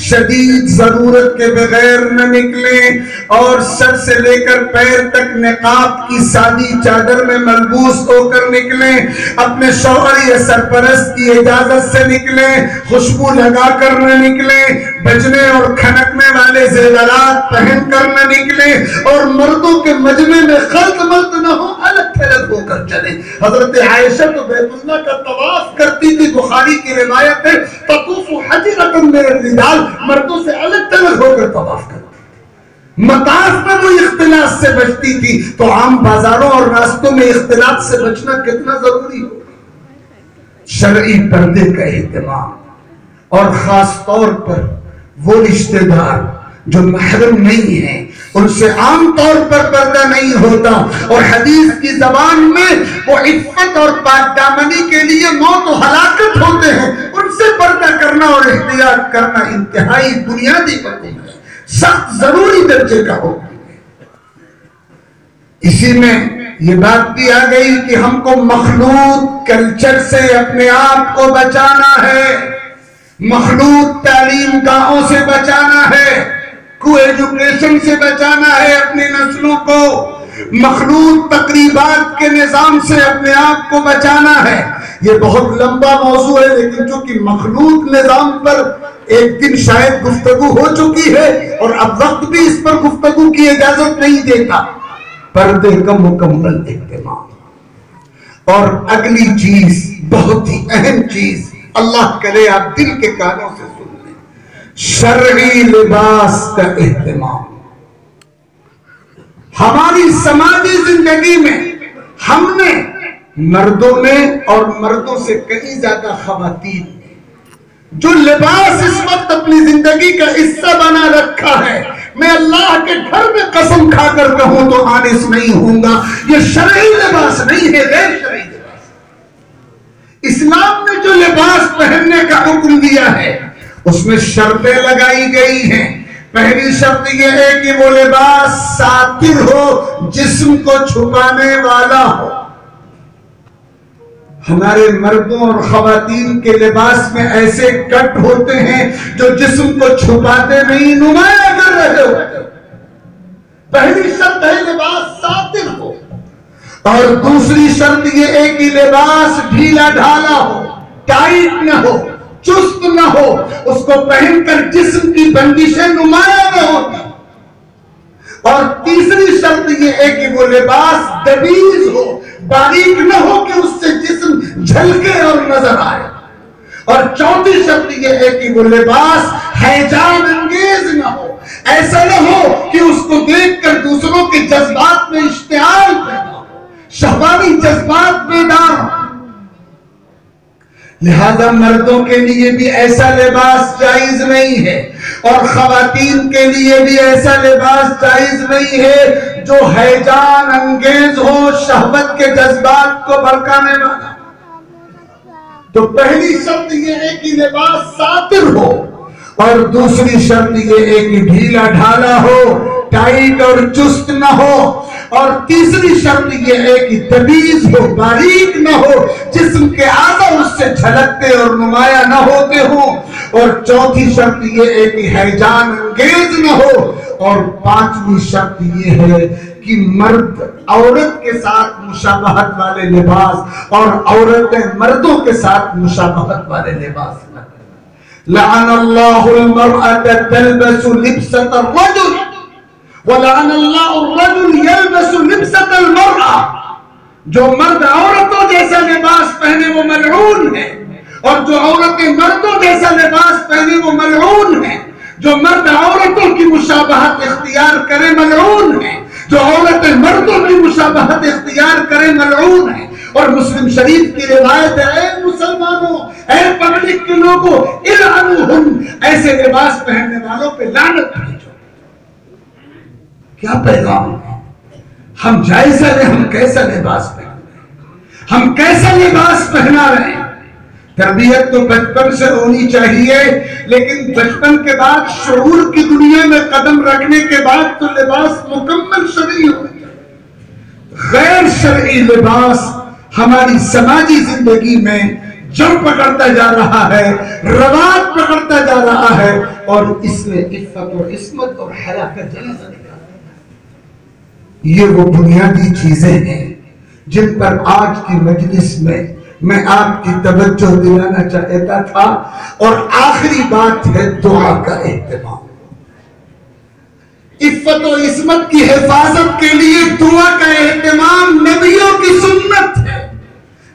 شدید ضرورت کے بغیر نہ نکلیں, اور سر سے لے کر پیر تک نقاب کی سادی چادر میں ملبوس ہو کر نکلیں, اپنے شوہر یا سرپرست کی اجازت سے نکلیں, خوشبو لگا کر نہ نکلیں, بجنے اور کھنکنے والے زیورات پہن کر نہ نکلیں, اور مردوں کے مجمع میں خلط ملط نہ ہو, الگ تھلگ ہو کر چلیں. حضرت عائشہ تو بیت اللہ کا طواف کرتی تھی, بخاری کی روایت ہے تطوف حجرۃ من الرجال, مردوں سے الگ تھلگ ہو کر طواف کرتی. مطاف میں وہ اختلاط سے بچتی تھی, تو عام بازاروں اور راستوں میں اختلاط سے بچنا کتنا ضروری ہو. شرعی پردے کا اہتمام, اور خاص طور پر وہ رشتہ دار جو محرم نہیں ہیں ان سے عام طور پر پردہ نہیں ہوتا, اور حدیث کی زبان میں وہ عفت اور پاک دامنی کے لیے موت و ہلاکت ہوتے ہیں. ان سے پردہ کرنا اور احتیاط کرنا انتہائی بنیادی حکم ہے, سخت ضروری درجے کا حکم ہے. اسی میں یہ بات بھی آ گئی کہ ہم کو مخلوط کلچر سے اپنے آپ کو بچانا ہے, مخلوط تعلیم گاہوں سے بچانا ہے, کو ایجوکیشن سے بچانا ہے اپنی نسلوں کو, مخلوط تقریبات کے نظام سے اپنے آپ کو بچانا ہے. یہ بہت لمبا موضوع ہے, لیکن چونکہ مخلوط نظام پر ایک دن شاید گفتگو ہو چکی ہے اور اب وقت بھی اس پر گفتگو کی اجازت نہیں دیتا. پردے کا مکمل اہتمام. اور اگلی چیز, بہت ہی اہم چیز, اللہ کرے آپ دل کے کانوں سے سن لیں, شرعی لباس کا اہتمام. ہماری سماجی زندگی میں ہم نے مردوں میں اور مردوں سے کہیں زیادہ خواتین میں جو لباس اس وقت اپنی زندگی کا حصہ بنا رکھا ہے, میں اللہ کے گھر میں قسم کھا کر کہوں تو آنس نہیں ہوں گا, یہ شرعی لباس نہیں ہے, غیر شرعی لباس. اسلام نے جو لباس پہننے کا حکم دیا ہے اس میں شرطیں لگائی گئی ہیں. پہلی شرط یہ ہے کہ وہ لباس ساتر ہو، جسم کو چھپانے والا ہو۔ ہمارے مردوں اور خواتین کے لباس میں ایسے کٹ ہوتے ہیں جو جسم کو چھپاتے نہیں، نمایاں کر رہے ہوتے۔ پہلی شرط ہے لباس ساتر ہو، اور دوسری شرط یہ ہے کہ لباس ڈھیلا ڈھالا ہو، ٹائٹ نہ ہو، چست نہ ہو، اس کو پہن کر جسم کی بندشیں نمایاں نہ ہوتی۔ اور تیسری شرط یہ ہے کہ وہ لباس دبیز ہو، باریک نہ ہو کہ اس سے جسم جھلکے اور نظر آئے۔ اور چوتھی شرط یہ ہے کہ وہ لباس ہیجان انگیز نہ ہو، ایسا نہ ہو کہ اس کو دیکھ کر دوسروں کے جذبات میں اشتعال پیدا ہو، شہوانی جذبات بیدار ہو۔ لہذا مردوں کے لیے بھی ایسا لباس جائز نہیں ہے، اور خواتین کے لیے بھی ایسا لباس جائز نہیں ہے جو ہیجان انگیز ہو، شہوت کے جذبات کو بھڑکانے والا۔ تو پہلی شرط یہ ہے کہ لباس ساتر ہو، اور دوسری شرط یہ ہے کہ ڈھیلا ڈھالا ہو، ٹائٹ اور چست نہ ہو، اور تیسری شرط یہ ہے کہ تمیز ہو، باریک نہ ہو، جسم کے اعضاء اس سے جھلکتے اور نمایاں نہ ہوتے ہوں، اور چوتھی شرط یہ ہے کہ ہیجان انگیز نہ ہو، اور پانچویں شرط یہ ہے کہ مرد عورت کے ساتھ مشابہت والے لباس اور عورتیں مردوں کے ساتھ مشابہت والے لباس نہ کریں۔ لعن اللہ المرأة تلبس لبسة الرجل وَلَعَنَ اللَّهُ الرَّجُلَ يَلْبَسُ لِبْسَةَ الْمَرْأَةِ، جو مرد عورتوں جیسا لباس پہنے وہ ملعون ہے، اور جو عورتیں مردوں جیسا لباس پہنے وہ ملعون ہے۔ جو مرد عورتوں کی مشابہت اختیار کرے ملعون ہے، جو عورتیں مردوں کی مشابہت اختیار کرے ملعون ہے۔ اور مسلم شریف کی روایت ہے، اے مسلمانوں، اے پبلک کے لوگوں، العنوہم، ایسے لباس پہننے والوں پہ لعنت بھیجو۔ کیا پیغام ہے؟ ہم جائزہ لیں، ہم کیسا لباس پہن رہے ہیں، ہم کیسا لباس پہنا رہے ہیں۔ تربیت تو بچپن سے ہونی چاہیے، لیکن بچپن کے بعد شعور کی دنیا میں قدم رکھنے کے بعد تو لباس مکمل شرعی ہونا چاہیے۔ غیر شرعی لباس ہماری سماجی زندگی میں جڑ پکڑتا جا رہا ہے، رواج پکڑتا جا رہا ہے، اور اس میں عفت اور عصمت اور حیا کا جنازہ نکالا۔ یہ وہ بنیادی چیزیں ہیں جن پر آج کی مجلس میں آپ کی توجہ دلانا چاہتا تھا، اور آخری بات ہے دعا کا اہتمام۔ عفت و عصمت کی حفاظت کے لیے دعا کا اہتمام نبیوں کی سنت ہے۔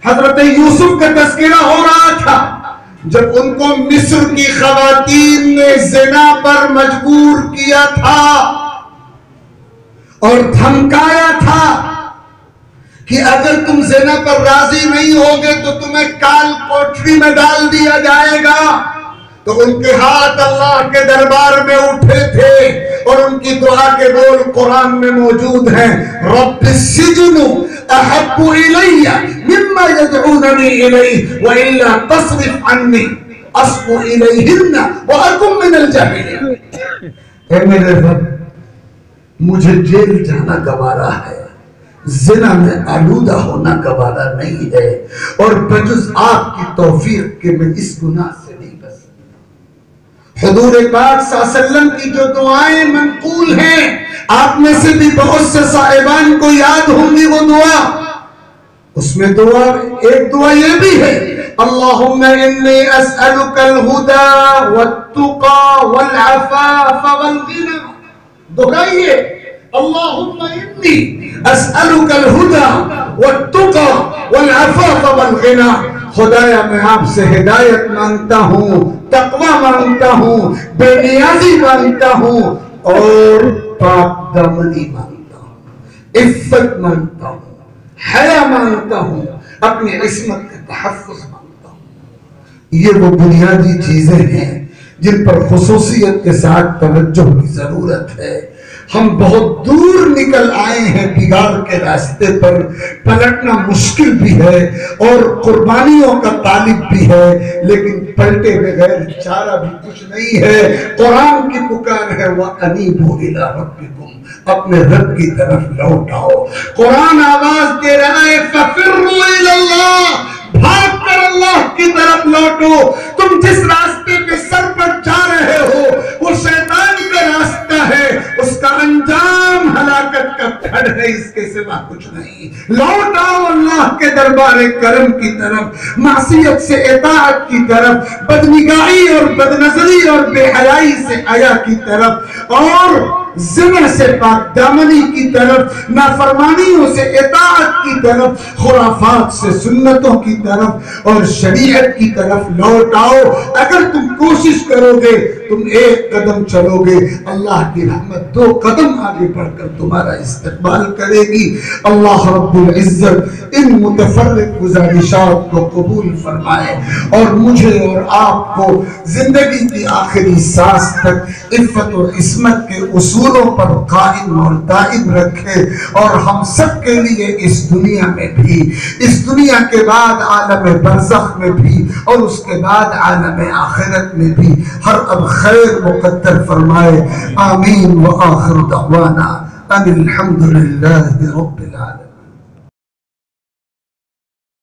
حضرت یوسف کا تذکرہ ہو رہا تھا جب ان کو مصر کی خواتین نے زنا پر مجبور کیا تھا اور دھمکایا تھا کہ اگر تم زنا پر راضی نہیں ہوگے تو تمہیں کال کوٹری میں ڈال دیا جائے گا، تو ان کے ہاتھ اللہ کے دربار میں اٹھے تھے، اور ان کی دعا کے بول قرآن میں موجود ہیں، رب السجن احب الی مما یدعوننی الیہ والا تصرف عنی اصب الیہن واکن من الجاہلین۔ اے میرے رب، مجھے جیل جانا گوارا ہے، زنا میں آلودہ ہونا گوارا نہیں ہے، اور بجز آپ کی توفیق کہ میں اس گناہ سے نہیں بچ سکتا۔ حضور پاک صلی اللہ علیہ وسلم کی جو دعائیں منقول ہیں، آپ میں سے بھی بہت سے صاحبان کو یاد ہوں گی وہ دعا۔ اس میں ایک دعا یہ بھی ہے، اللہم انی اسألک الہدی والتقی والعفاف والغنی۔ دہرائیے، اللہم انی اسألک الہدی والتقی والعفاف والغنی۔ خدایا میں آپ سے ہدایت مانگتا ہوں، تقوی مانگتا ہوں، بے نیازی مانگتا ہوں، اور پاک دامنی مانگتا ہوں، عفت مانگتا ہوں، حیا مانگتا ہوں، اپنی عصمت کا تحفظ مانگتا ہوں۔ یہ وہ بنیادی چیزیں ہیں جن پر خصوصیت کے ساتھ توجہ کی ضرورت ہے۔ ہم بہت دور نکل آئے ہیں بگاڑ کے راستے پر، پلٹنا مشکل بھی ہے اور قربانیوں کا طالب بھی ہے، لیکن پلٹے بغیر چارہ بھی کچھ نہیں ہے۔ قرآن کی پکار ہے وَأَنِيبُوا إِلَىٰ رَبِّكُمْ، اپنے رب کی طرف لوٹ آؤ۔ قرآن آواز دے رہا ہے فَفِرُّوا إِلَى اللَّهِ، بھاگ کر اللہ کی طرف لوٹو۔ تم جس راستے کے سر پر جا رہے ہو وہ شیطان کا راستہ ہے، اس کا انجام ہلاکت کا پھڑ ہے، اس کے سوا کچھ نہیں۔ لوٹ آؤ اللہ کے دربار کرم کی طرف، معصیت سے اطاعت کی طرف، بدنگاہی اور بدنظری اور بے حیائی سے حیا کی طرف، اور زنا سے پاک دامنی کی طرف، نافرمانیوں سے اطاعت کی طرف، خرافات سے سنتوں کی طرف اور شریعت کی طرف لوٹ آؤ۔ اگر تم کوشش کرو گے تم ایک قدم چلو گے، اللہ کی رحمت 2 قدم آگے بڑھ کر تمہارا استقبال کرے گی۔ اللہ رب العزت ان متفرق گزارشات کو قبول فرمائے اور مجھے اور آپ کو زندگی کی آخری سانس تک عفت اور عصمت کے اصولوں پر قائم اور دائم رکھے، اور ہم سب کے لیے اس دنیا میں بھی، اس دنیا کے بعد عالم برزخ میں بھی، اور اس کے بعد عالم آخرت میں بھی ہر اب خیر مقدر فرمائے۔ آمین۔ وآخر دعوانا ان الحمد للہ رب العالمین۔